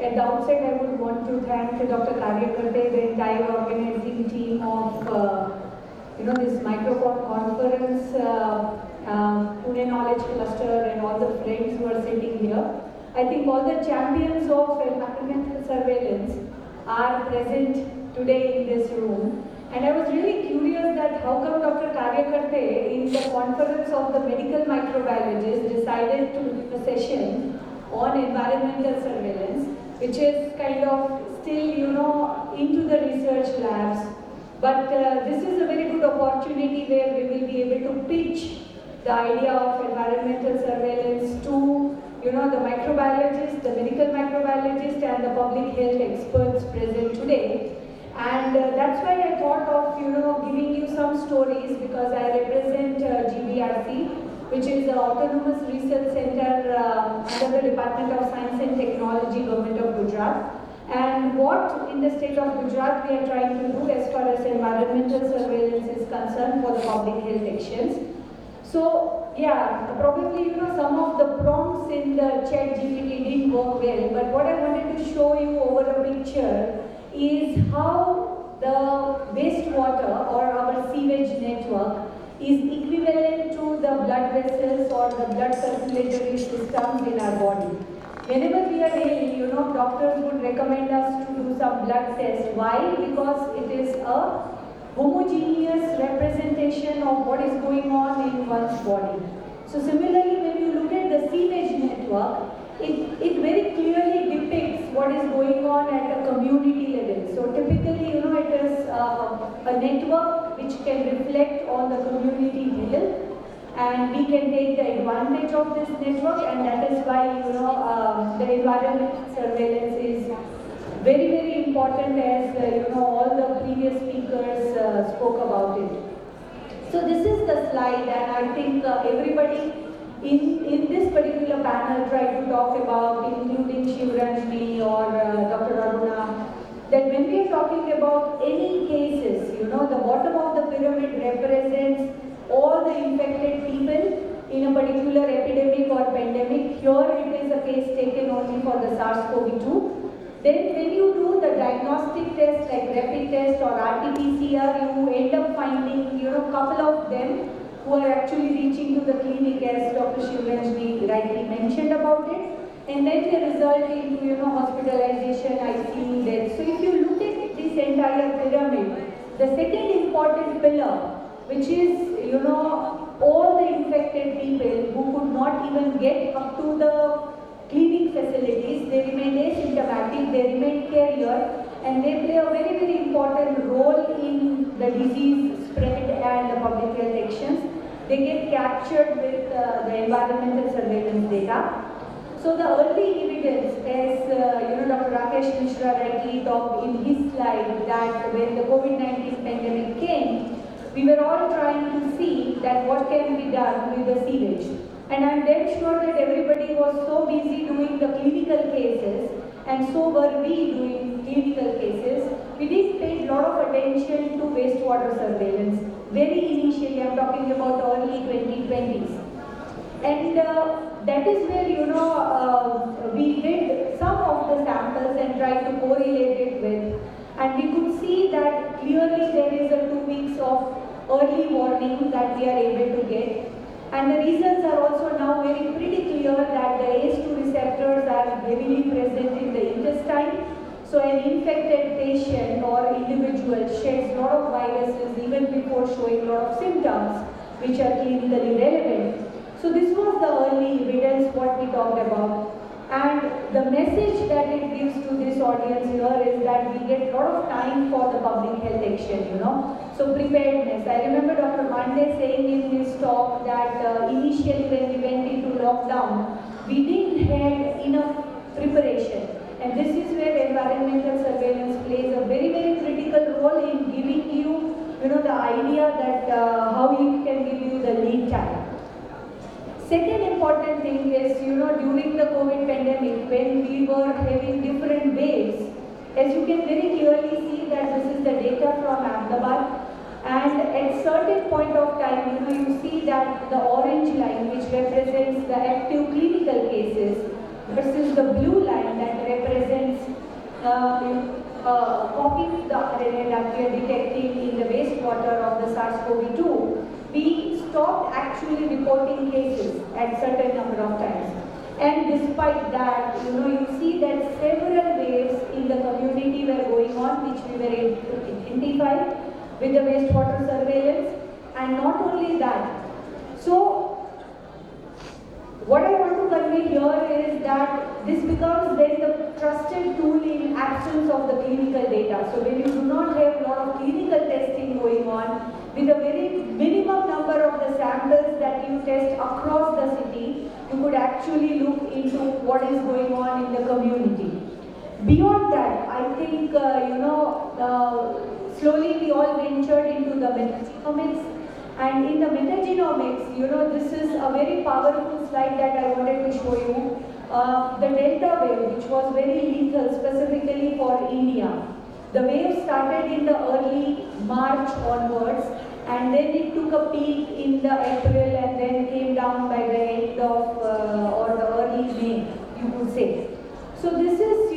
At the outset, I would want to thank Dr. Karyakarte, the entire organizing team of this microcon conference, Pune Knowledge Cluster, and all the friends who are sitting here. I think all the champions of environmental surveillance are present today in this room. And I was really curious that how come Dr. Karyakarte, in the conference of the medical microbiologists, decided to do a session on environmental surveillance, which is kind of still, into the research labs. But this is a very good opportunity where we will be able to pitch the idea of environmental surveillance to, the microbiologists, the medical microbiologists, and the public health experts present today. And that's why I thought of, giving you some stories, because I represent GBRC, which is the Autonomous Research Center under the Department of Science and Technology, Government of Gujarat. And what in the state of Gujarat we are trying to do as far as environmental surveillance is concerned for the public health actions. So, probably some of the prompts in the ChatGPT didn't work well, but what I wanted to show you over a picture is how the wastewater or our sewage network is equivalent to the blood vessels or the blood circulatory systems in our body. Whenever we are ill, doctors would recommend us to do some blood test. Why? Because it is a homogeneous representation of what is going on in one's body. So similarly, when you look at the sewage network, it very clearly depicts what is going on at a community level. So typically, it is a network which can reflect on the community health, and we can take the advantage of this network, and that is why, the environmental surveillance is very, very important, as all the previous speakers spoke about it. So this is the slide, and I think everybody in this particular panel tried to talk about, including Shivranjani or Dr. Aruna, that when we are talking about any cases, the bottom of the pyramid represents all the infected people, in a particular epidemic or pandemic. Here it is a case taken only for the SARS-CoV-2. Then when you do the diagnostic test like rapid test or RT-PCR, you end up finding, couple of them who are actually reaching to the clinic, as Dr. Shivranjani rightly mentioned about it. And then they result into, hospitalization, ICU, death. So if you look at this entire pyramid, the second important pillar, which is, all the infected people who could not even get up to the clinic facilities, they remain asymptomatic, they remain carrier, and they play a very, very important role in the disease spread and the public health actions. They get captured with the environmental surveillance data. So the early evidence, as Dr. Rakesh Mishra rightly talked in his slide, that when the COVID-19 pandemic came, we were all trying to see that what can be done with the sewage. And I'm dead sure that everybody was so busy doing the clinical cases, and so were we doing clinical cases. We didn't pay a lot of attention to wastewater surveillance. Very initially, I'm talking about early 2020s. And that is where, we did some of the samples and tried to correlate it with. And we could see that clearly there is a 2 weeks of early warning that we are able to get. And the reasons are also now very pretty clear that the ACE2 receptors are heavily present in the intestine. So an infected patient or individual sheds a lot of viruses even before showing a lot of symptoms which are clinically relevant. So this was the early evidence what we talked about. And the message that it gives to this audience here is that we get a lot of time for the public health action, So preparedness. I remember Dr. Mande saying in his talk that initially when we went into lockdown, we didn't have enough preparation. And this is where environmental surveillance plays a very, very critical role in giving you, the idea that how it can give you the lead time. Second important thing is, during the COVID pandemic, when we were having different waves, as you can very clearly see that this is the data from Ahmedabad, and at certain point of time, you see that the orange line, which represents the active clinical cases, versus the blue line that represents copies the RNA that we are detecting in the wastewater of the SARS-CoV-2. We stopped actually reporting cases at certain number of times. And despite that, you see that several waves in the community were going on, which we were able to identify with the wastewater surveillance. And not only that, so what I want to convey here is that this becomes then the trusted tool in absence of the clinical data. So when you do not have a lot of clinical testing going on, with a very minimum number of the samples that you test across the city, you could actually look into what is going on in the community. Beyond that, I think, slowly we all ventured into the metagenomics. And in the metagenomics, this is a very powerful slide that I wanted to show you. The Delta wave, which was very lethal specifically for India. The wave started in the early March onwards, and then it took a peak in the April and then came down by the end of or the early May, you could say. So this is,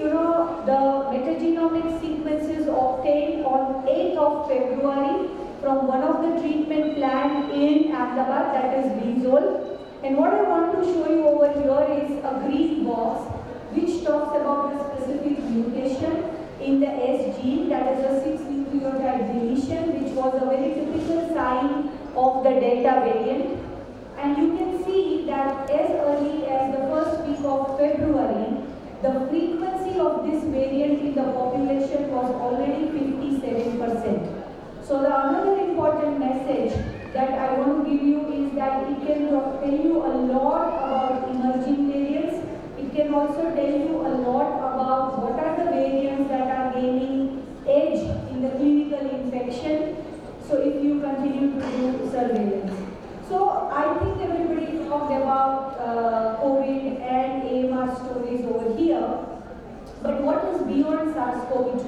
the metagenomic sequences obtained on 8th of February from one of the treatment plant in Ahmedabad, that is Benzol. And what I want to show you over here is a green box which talks about the specific mutation in the S gene, that is a 6-nucleotide deletion, which was a very typical sign of the Delta variant. And you can see that as early as the first week of February, the frequency of this variant in the population was already 57%. So the another important message that I want to give you is that it can tell you a lot about emerging variants. It can also tell you a lot about what are the variants that are gaining edge in the clinical infection. So if you continue to do surveillance. So I think everybody talked about COVID and AMR stories over here. But what is beyond SARS-CoV-2?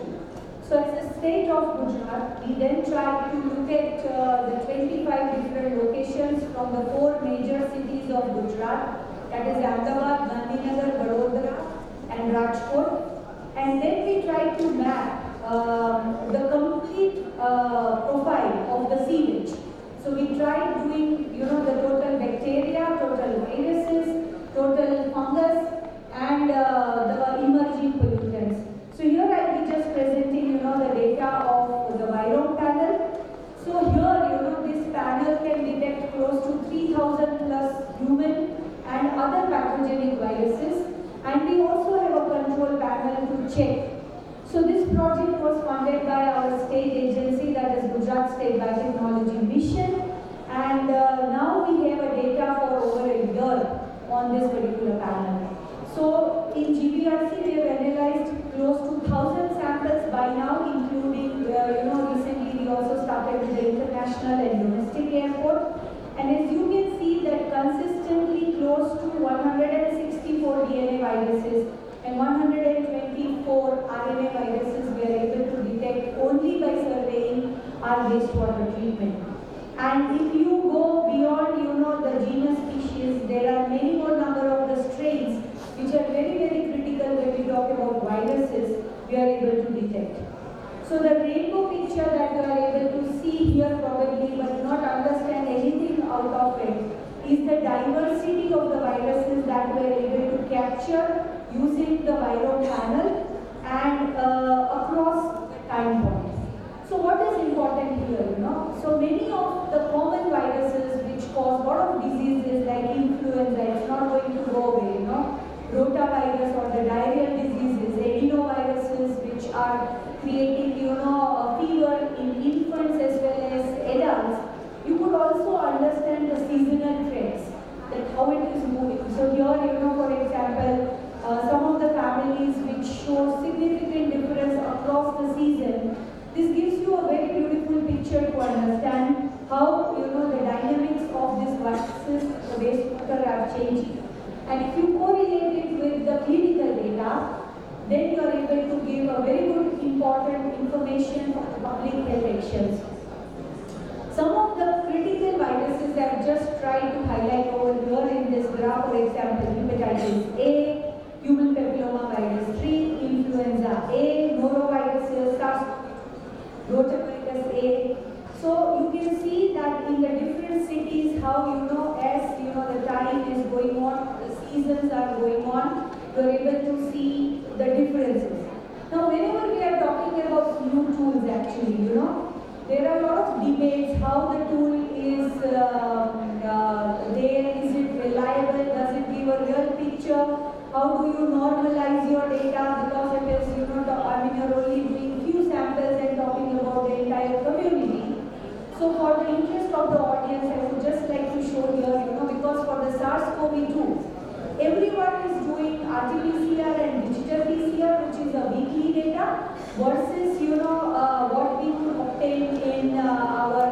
So as a state of Gujarat, we then tried to look at the 25 different locations from the 4 major cities of Gujarat, that is Ahmedabad, Gandhinagar, Vadodara and Rajkot. And then we tried to map the complete profile of the sewage. So we tried doing, the total bacteria, total viruses, total fungus, and the emerging pollutants. So here I'll be just presenting, the data of the virome panel. So here, this panel can detect close to 3,000 plus human and other pathogenic viruses. And we also have a control panel to check. So this project was funded by our state agency, that is Gujarat State Biotechnology Mission. And now we have a data for over a year on this particular panel. So in GBRC, we have analyzed close to 1,000 samples by now, including, recently we also started with the international and domestic airport. And as you can see that consistently close to 164 DNA viruses and 124 RNA viruses we are able to detect only by surveying our wastewater treatment. And if you go beyond, the genus species, there are many more number of the strains which are very, very critical when we talk about viruses, we are able to detect. So the rainbow picture that you are able to see here probably but not understand anything out of it is the diversity of the viruses that we are able to capture using the virome panel and across time point. So what is important here, So many of the common viruses which cause a lot of diseases like influenza, it's not going to go away, rotavirus or the diarrheal diseases, adenoviruses which are creating, a fever in infants as well as adults. You could also understand the seasonal trends, that how it is moving. So here, for example, some of the families which show significant difference across the season. This gives you a very beautiful picture to understand how, the dynamics of these viruses, the wastewater are changing. And if you correlate it with the clinical data, then you are able to give a very good important information for the public health actions. Some of the critical viruses I have just tried to highlight over here in this graph, for example, hepatitis A, human papillomavirus 3, influenza A, noroviruses, rotavirus A. So you can see that in the different cities how as the time is going on, the seasons are going on, you are able to see the differences. Now whenever we are talking about new tools actually, there are a lot of debates how the tool is there, is it reliable, does it give a real picture, how do you normalize your data because it is, you're only doing few samples and talking about the entire community. So for the interest of the audience, I would just like to show here, because for the SARS-CoV-2, everyone is doing RT-PCR and digital PCR, which is a weekly data, versus, what we could obtain in our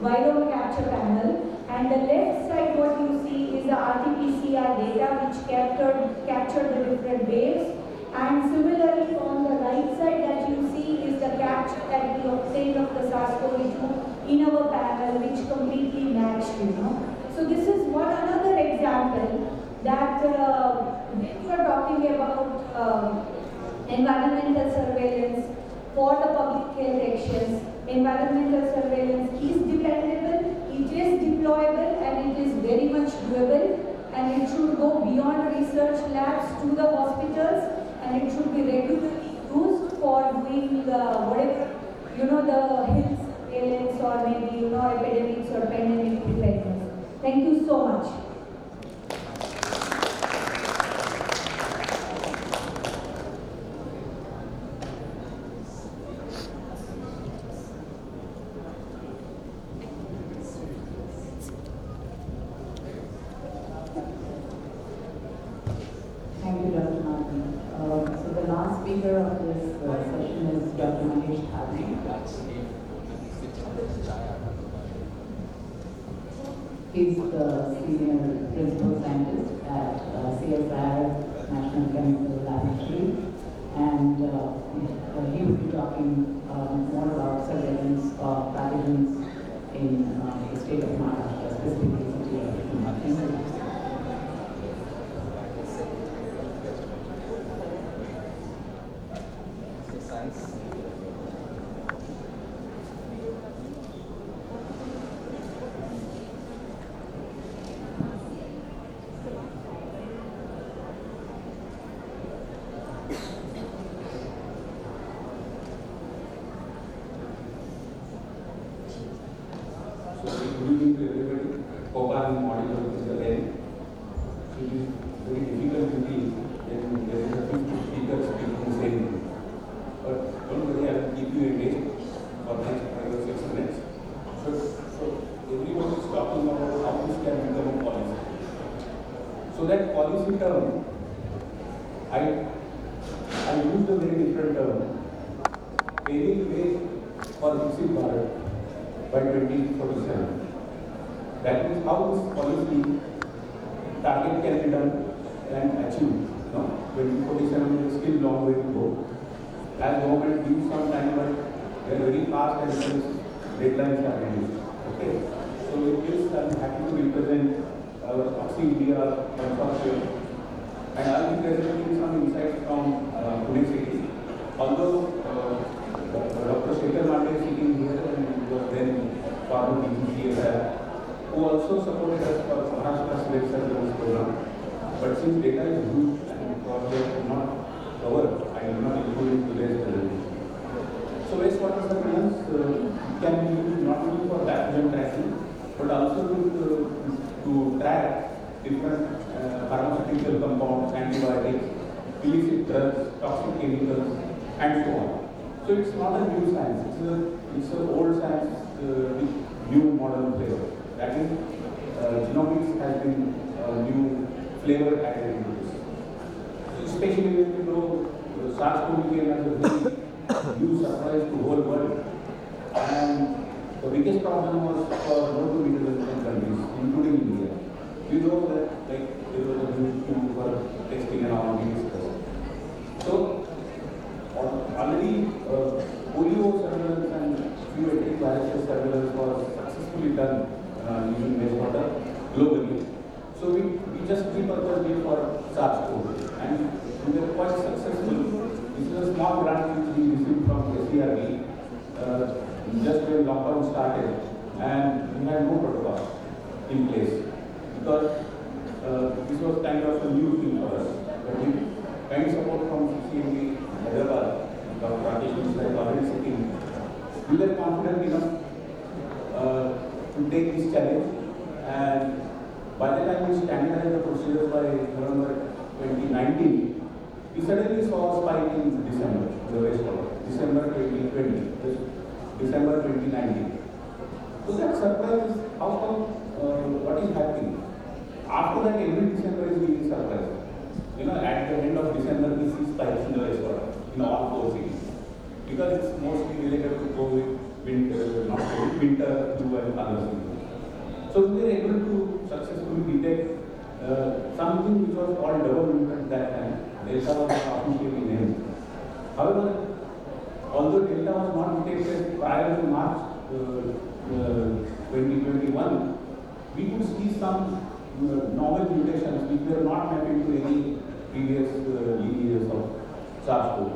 virome capture panel. And the left side, what you see is the RT-PCR data, which captured the different waves. And similarly, on the right side that you see is the capture that we obtained of the SARS-CoV-2 in our panel, which completely matched, So this is one another example that when you are talking about environmental surveillance for the public health actions, environmental surveillance is dependable, it is deployable, and it is very much doable, and it should go beyond research labs to the hospitals. And it should be regularly used for doing whatever, the health surveillance or maybe, epidemics or pandemic preparedness. Thank you so much. Thank you, Dr. Madhavi. So the last speaker of this session is Dr. Rakesh. He's the senior principal scientist at CSIR National Chemical Laboratory. and he will be talking more about surveillance of pathogens in the state of Maharashtra, specifically the city of Pune. Thank you. Good evening to everybody. Hope I am audible to the end. It is very difficult to be when there is a few speakers speaking the same thing. But don't worry, I will keep you engaged for next 5 or 6 minutes. So everyone is talking about how this can become a policy. So that policy term, I used a very different term. Paving way for Viksit Bharat by 2047. That means how this policy target can be done and achieved. 2047 is still long way to go. As government gives some time, but they are very fast and since deadlines are reduced. Okay. So with this, I am happy to represent our APSI India consortium, and I will be presenting some insights from Pune city. Although Dr. Shekhar is sitting here and he was then part of BJGMC, who also supported us for Maharashtra Sewage Surveillance program. But since data is huge and project is not covered, I do not include in today's presentation. So wastewater surveillance can be used not only for pathogen tracking, but also to track different pharmaceutical compounds, antibiotics, illicit drugs, toxic chemicals, and so on. So it's not a new science, it's an old science with new modern flavor. That is, genomics has been a new flavor added into this. So especially when you know SARS-CoV came as a very huge surprise to the whole world. And the biggest problem was for low to middle income countries, including India. You know that there was a huge tool for testing and all these stuff. So already polio surveillance and few ethnic viruses surveillance was successfully done using wastewater globally. So we just repurposed it for SARS-CoV and we were quite successful. This is a small grant which we received from SERB just when lockdown started, and we had no protocol in place because this was kind of a new thing for us. But with kind support from CCMB Hyderabad, Dr. Rakesh Mishra is already sitting, we were confident enough to take this challenge, and by the time we standardized the procedures by November 2019, we suddenly saw a spike in December, the wastewater, December 2020, December 2019. So that surprise is how come, what is happening? After that, every December is being surprised. At the end of December, we see spikes in the wastewater in all 4 cities. Because it's mostly related to COVID, winter, flu, and other things. So we were able to successfully detect something which was called double mutant that time. Delta was officially named. However, although Delta was not detected prior to March 2021, we could see some novel mutations which were not mapped into any previous lineages of SARS-CoV.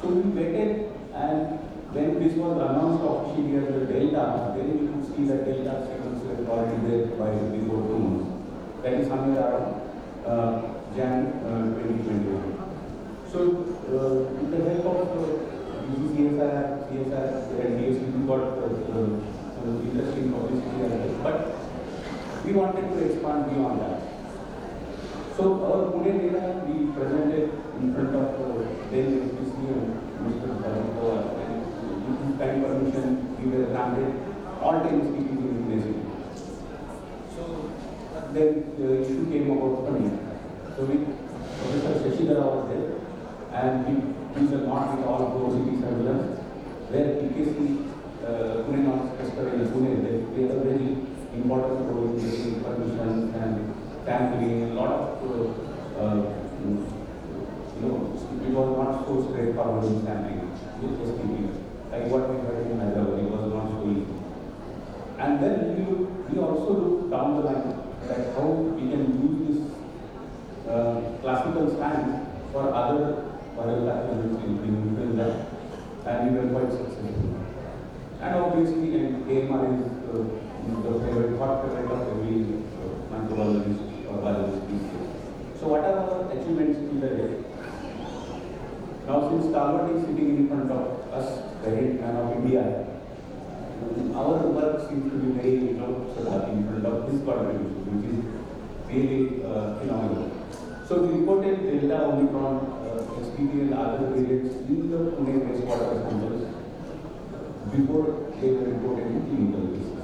So we waited, and when this was announced officially as the Delta, then we could see that Delta sequence was already there by before 2 months. That is somewhere around Jan 2021. So with the help of CSR, and DSC, we got interesting publicity as well. But we wanted to expand beyond that. So our Pune data we presented in front of then SPC and Mr. Farah, and with time permission we were granted all 10 species in the city. So then the issue came about funding. So Professor Shashidhara was there, and we were not with all 4 cities surveillance, where PKC Pune Cluster in Pune, they play a very important role in getting permissions and sampling. A lot of it was not so straightforward in sampling with STP, like what we heard in Madhavi was not so easy. And then we also look down the line that how we can use this classical science for other viral pathogens in influenza, and we were quite successful. And obviously, AMR is the favorite of every microbiologist or biologist these days. So what are our achievements in the day? Now since Tata is sitting in front of us, the head man of India, our work seems to be very, in front of his contribution, which is really phenomenal. So we reported Delta, Omicron, STD and other variants in the Pune wastewater samples before they were reported in clinical cases.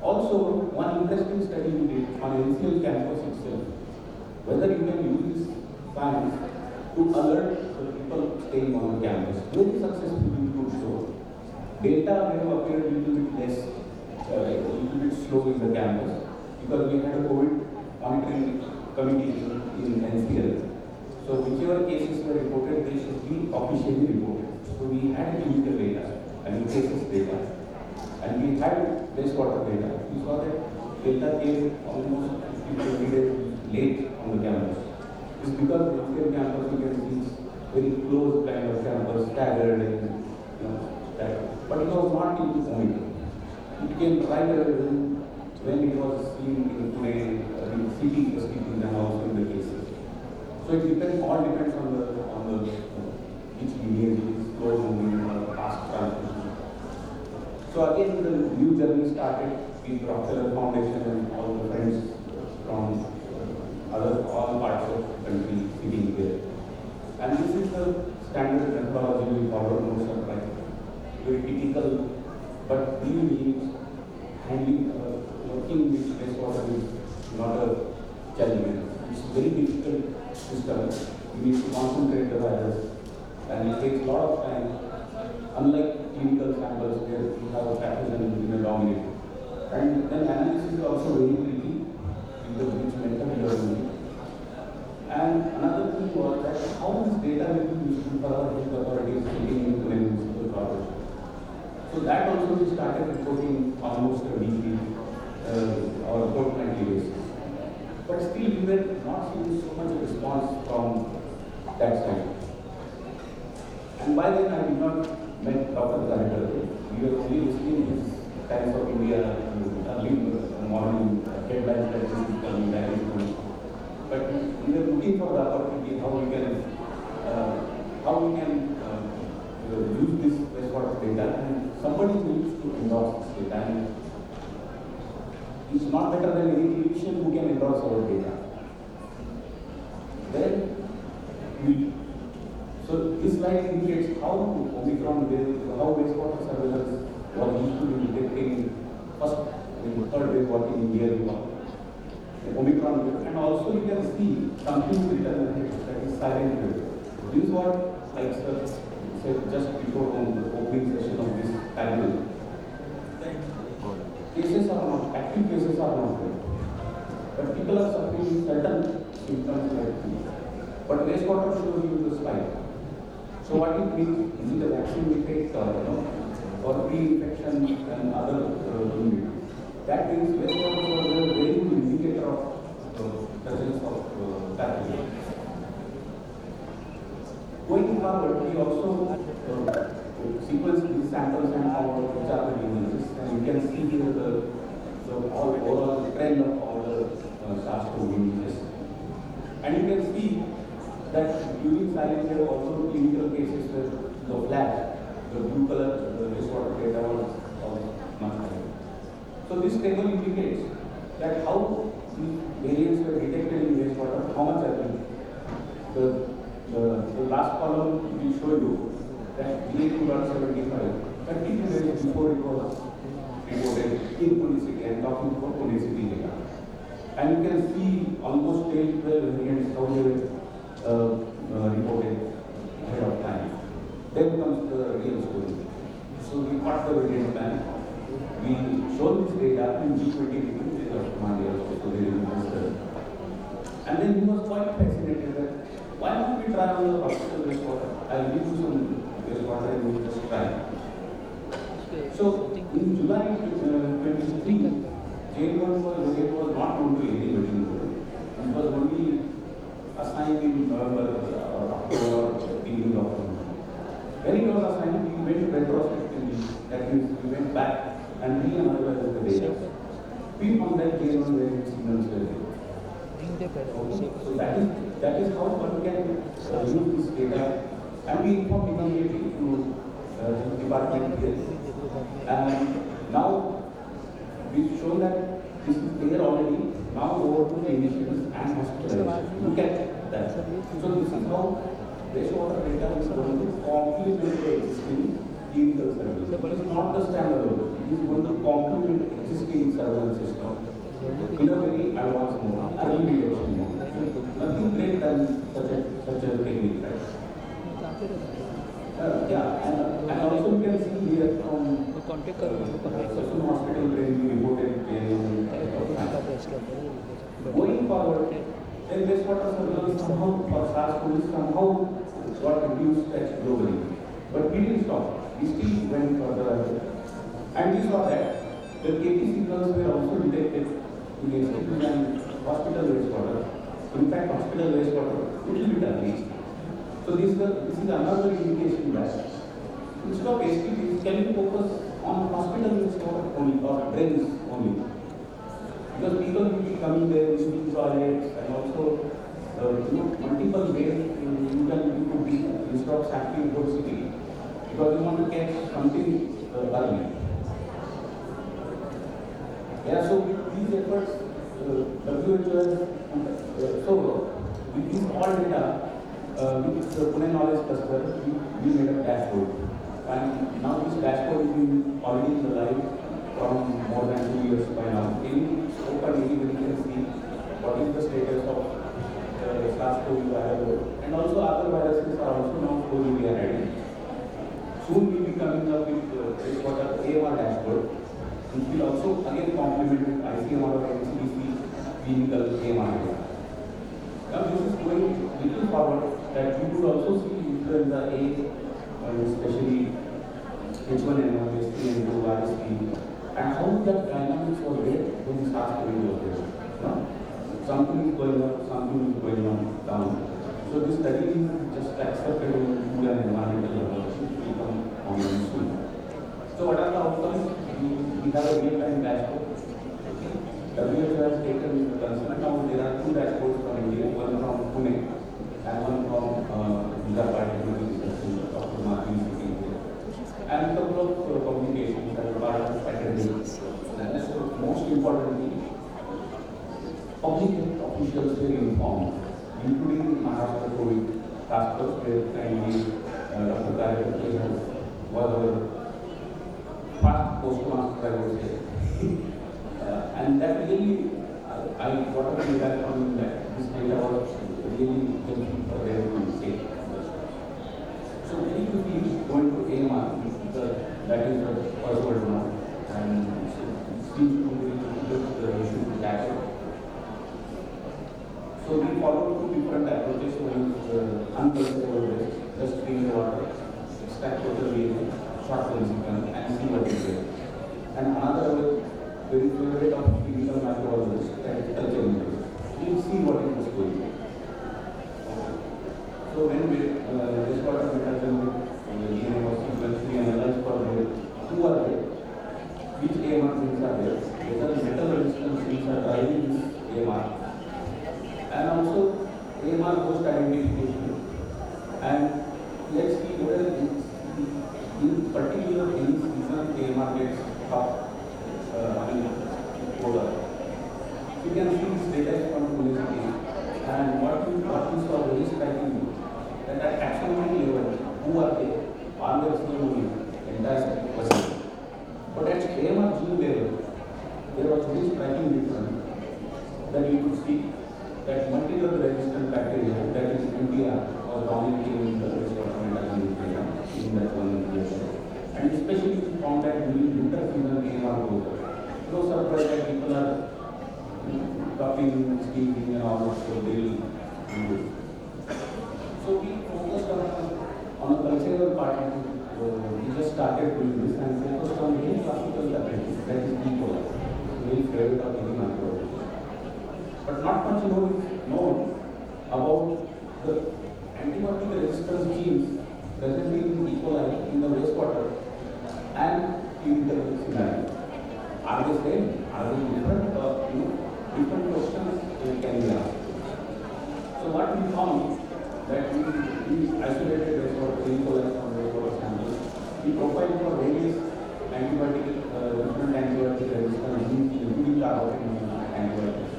Also, one interesting study we did on NCL campus itself, whether you can use this science to alert the people staying on the campus. Very successfully we could show. Data may have appeared a little bit less, a little bit slow in the campus because we had a COVID monitoring committee in NCL. So whichever cases were reported, they should be officially reported. So we had clinical data and cases data, and we had wastewater data. We saw that data came almost 50 days late on the campus. It's because the NCL campus you can see is very close kind of campus, staggered and staggered. But it was not in Omicron. It came right away when it was seen in Pune, in city STPs and also in the cases. So it depends, all depends on the which lineage is slow moving or fast transmission. So again the new journey started with Rockefeller Foundation and all the friends from all parts of the country sitting there. And this is the standard methodology we follow, no surprise. Very typical, but we means handling, working with wastewater is not a challenge. It's a very difficult system. You need to concentrate the virus, and it takes a lot of time. Unlike clinical samples where you have a pathogen in a dominator. And then analysis is also very tricky with the which method you are using. And another thing was that how this data will be useful for our health authorities sitting in the municipal corporation. So that also we started reporting almost a weekly or fortnightly basis. But still we were not seeing so much response from that side. And by then I did not met Dr. Karyakarte. We were only listening to his Times of India early morning headlines that this is coming, that is coming. But we were looking for the opportunity how we can use this wastewater data, and somebody needs to endorse this data. And it's not better than any clinician who can endorse our data. Then so this slide indicates how Omicron, how wastewater surveillance was used to be detecting first third wave what in India we call Omicron wave. And also you can see something written ahead, that is silent wave. This is what I said just before the opening session of this panel. Cases are not, active cases are not there. But people are suffering certain symptoms like this. But wastewater shows you the spike. So what it means, is it a vaccine effect or pre-infection and other that means wastewater was a very good indicator of presence of pathogen. Going forward, we also sequence these samples and found out which are the diseases, and you can see here the overall trend of all the SARS-CoV diseases. And you can see that during silent wave also clinical cases were the flat, the blue color, the wastewater data was much higher. So this table indicates that how the variants were detected in wastewater, how much early. The last column will show you that BA2.75, 32 days before it was reported in Pune city. I am talking about Pune city data. And you can see almost 10 variants how they were reported ahead of time. Then comes the real story. So we got the variant plan. We showed this data in G20 meeting with Dr. Moharir, so they invested. And then he was quite fascinated that why not we try on the hospital wastewater? I'll give you some wastewater and we'll just try. So in July 23, Jail was not known to anybody in the world. It was only assigned in November or October, beginning of November. When it was assigned, we went retrospectively, that means we went back and reanalyzed the data. We found that jail was where its signals were there. So that is how one can use this data, and we inform immediately to the department here. And now we've shown that this is there already. Now over to the initiatives and hospitalization. Look at that. So this is how wastewater data is going to complement the existing clinical surveillance. It is not the standalone. It is going to complement existing surveillance system in a very advanced mode, early detection mode. Nothing great than such a technique, right? And also you can see here from Sassoon Hospital where we reported going forward, then wastewater surveillance somehow for SARS-CoV somehow got reduced globally. But we didn't stop. We still went further. And we saw that the KT signals were also detected in institute and hospital wastewater. In fact, hospital wastewater little bit early. So this is another indication that instead of STPs, can you focus on hospital wastewater only or drains only? Because people will be coming there, visiting toilets, and also multiple ways you could be instead of sampling whole city, because you want to catch something early. Yeah, so with these efforts, WHO has so with these all data, with the Pune Knowledge Cluster, we made a dashboard, and now this dashboard is already in the live from more than 2 years by now. Anybody can see what is the status of SARS-CoV virus, and also other viruses are also now slowly we are ready. Soon we will be coming up with wastewater AMR dashboard, which will also again complement with ICMR or NCDC clinical AMR data. Now this is going little forward that we could also see influenza A, especially H1N1, H3N2, RSV, and how that dynamics was there when SARS-CoV was there. No? Something is going up, something is going on down. So this study is just accepted in food and environmental level, which will come online soon. So what are the outcomes? We have a real-time dashboard. WHO has taken the concern. Now there are 2 dashboards from India, one from Pune and one from Gujarat, Dr. Madhavi, and a couple of communications that are part of academics. And most importantly, public officials were informed, including Maharashtra COVID task force, where kindly Dr. Karyakarte was our first postmaster, I would say. And that really, I got a feedback from that this data was really helpful for their sake. So very quickly going to AMR, that is the first word now, and it seems to be the issue to tackle. So we followed 2 different approaches. One is uncultured waste, just clean water, extract totally short-term sequence and see what is there. And another very favorite of clinical microbiologists, that is culture waste. We'll see what it is going on. So when we wastewater metabolism DNA was sequentially analyzed for who are there, which AMR things are there, whether metal resistance things are driving this AMR, and also AMR host identification, and let's see whether in particular any season AMR gets up, older. You can see this data is from Pune city, and what we saw very striking that at taxonomy level, who are they? Are there only entire person? But at AMR gene level, there was very striking difference that you could see that multi-drug resistant bacteria, that is MDR, was dominating in the wastewater metabolism data in that one year. And especially we found that during winter season AMR goes up. No surprise that people are coughing, sneezing and all that, so they will do it. cultural part, we just started doing this and focused on very classical pathogen, that is E. coli, very favorite of any microbiologist. But not much known about the antibiotic resistance genes present in E. coli in the wastewater and clinical scenario. Are they same? Are they different? Different questions can be asked. So what we found that we isolated wastewater E. coli from wastewater samples. We profiled for various different antibiotic resistant genes, including carbotin antibiotics.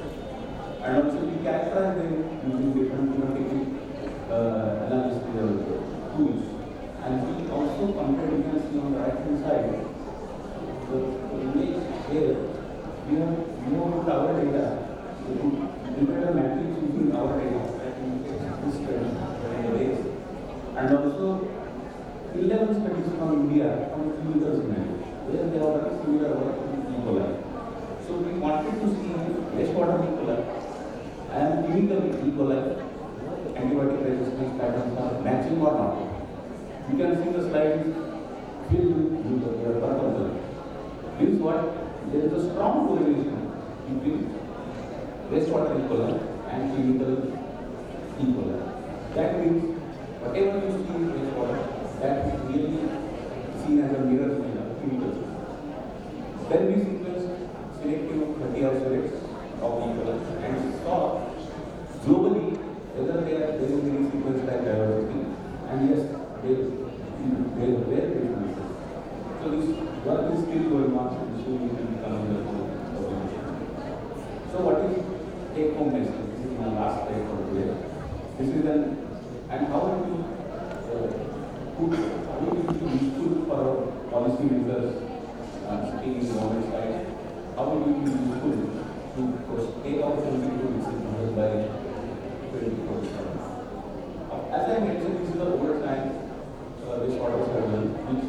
And also we characterize them using different phenotypic analysis tools. And we also compared, you can see on the right hand side, the image here, we have put our data, we prepared a matrix using our data that we this database. And also 11 studies from India from clinical scenario, where they are very similar work with E. coli. So we wanted to see wastewater E. coli and clinical E. coli antibiotic resistance patterns are matching or not. You can see the slide is filled with purple. Means what? There is a strong correlation between wastewater E. coli and clinical E. coli. That means whatever you see in wastewater, that is really seen as a mirror in a clinical system. Then we sequenced selective 30 isolates of E. coli and saw globally whether there is any sequence like diversity, and yes, there were differences. So this work is still going on, and soon we will come in the publication. So what is take home message? This is my last slide for today. This is and how it will be useful for our policy makers sitting in the government side. How it will be useful to take opportunity to visit by 2047. As I mentioned, this is the old science wastewater surveillance, which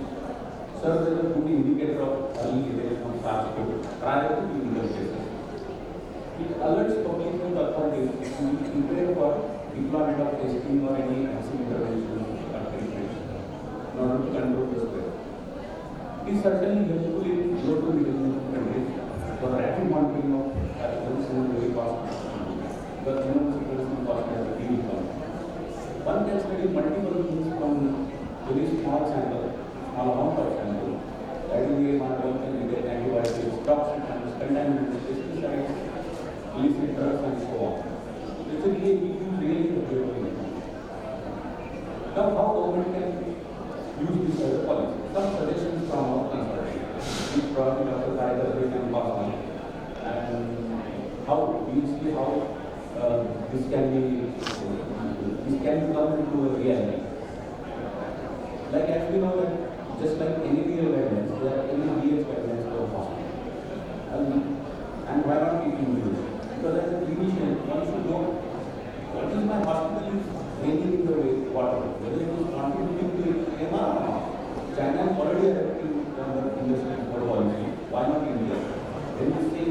serves as a good indicator of early detection of SARS-CoV prior to clinical cases. It alerts public health authorities to be prepared for deployment of testing or any vaccine intervention or treatment in order to control the spread. It is certainly helpful in low to middle countries for rapid monitoring of pathogens in a very fast because genome sequencing cost has a huge cost. One can study multiple things from very small sample, small amount of sample, that is the AMR can detect antibiotics, toxins, contaminants, pesticides, illicit drugs and so on. It's a really valuable. Now how government can use this as a policy? Some suggestions from our consultant, which probably Dr. Tata can pass on, and how we see how this can come into a reality. Like as we know that just like any real guidelines, there are any DH guidelines for a hospital. And why not keep using it? Because as a clinician, one should know what is my hospital is bringing in the water, whether it is contributing to AMR or not. China is already adapting the industry for policy. Why not India? When we say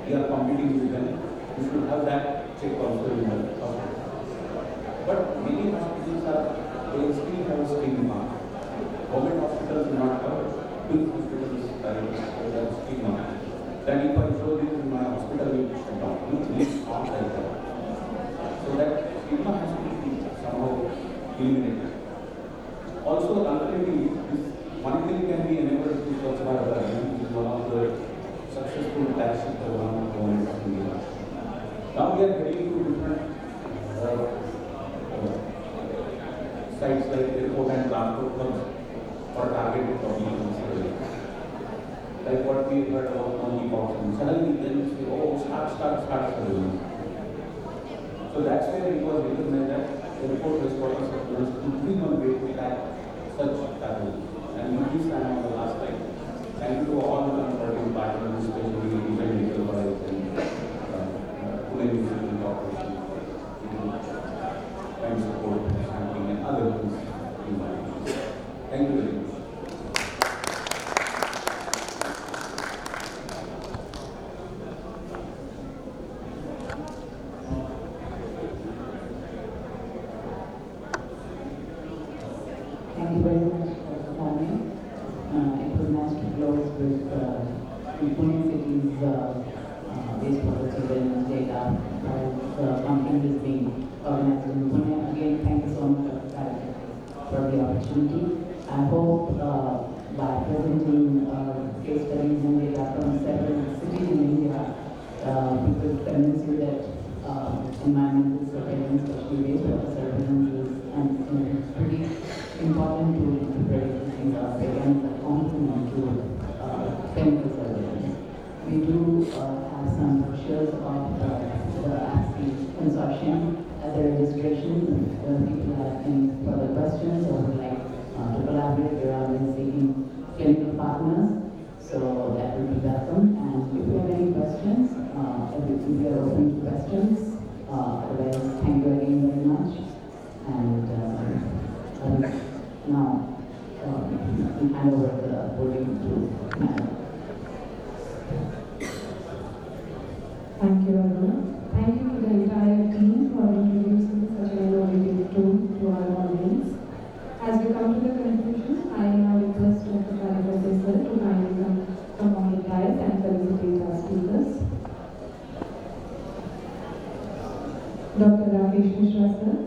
we are competing with them, we should have that check also in the hospital. But many hospitals they still have a stigma. Government hospitals do not have, big hospitals have a stigma. Then if I show this in my hospital, we will shut down. It's not like that. So that stigma has to be somehow eliminated. Also, ultimately, this monitoring can be enabled to Swachh Bharat Abhiyan, which is one of the successful flagship program of government of India. Now we are heading to different sites like airport and transport hubs for targeted public like what we heard about monkeypox, and suddenly then we say, oh, start surveillance. So that's where it was recognized that airport wastewater surveillance could be one way to track such pathogens. And with this, I am on the last slide. Thank you to all the consulting partners, especially the medical bodies and Pune Municipal Corporation, and support sampling and other things. Thank you very much. Thank you very much for coming. It was nice to close with Pune City's wastewater surveillance data as something is being organized in Pune. Again, thank you so much for the opportunity. I hope by presenting case studies and data from several cities in India, we could convince you that environmental surveillance, especially wastewater surveillance, is pretty important to predict things are against the complement to chemical surveillance. We do have some brochures of the APSI consortium at the registration. If people have any further questions or would like to collaborate, we are always seeking clinical partners, so that will be welcome. And if you have any questions, we are open to questions. Otherwise, thank you again very much. And now, we hand over the podium to Madhavi. Thank you, Aruna. Thank you to the entire team for introducing such an innovative tool to our audience. As we come to the conclusion, I now request Dr. Karyakarte sir to kindly come on the dais and felicitate our speakers. Dr. Rakesh Mishra sir.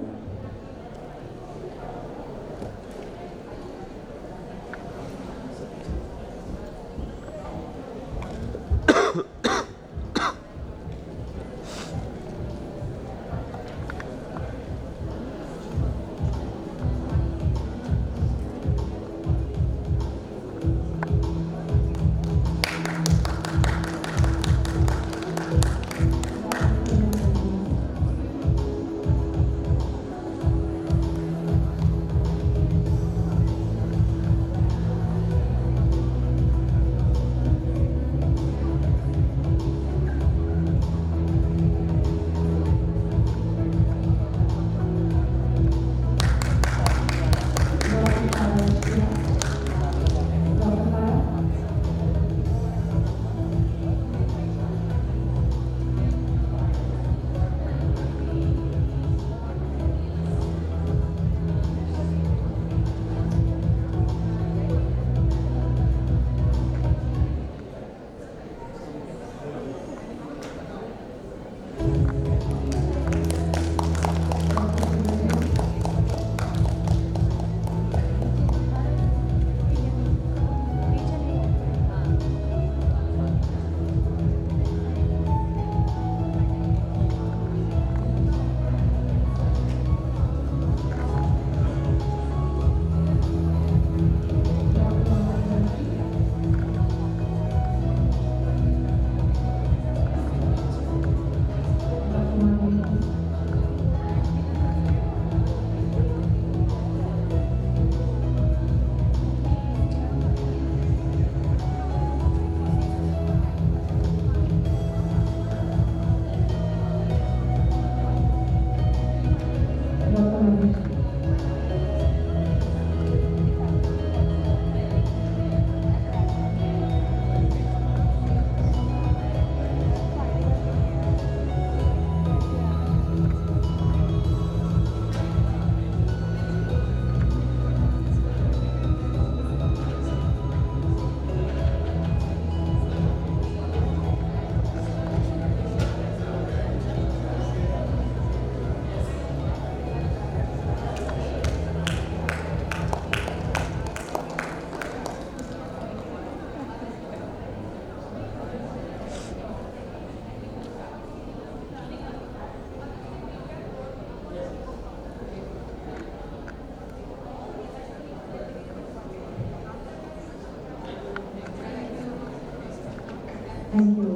Thank you.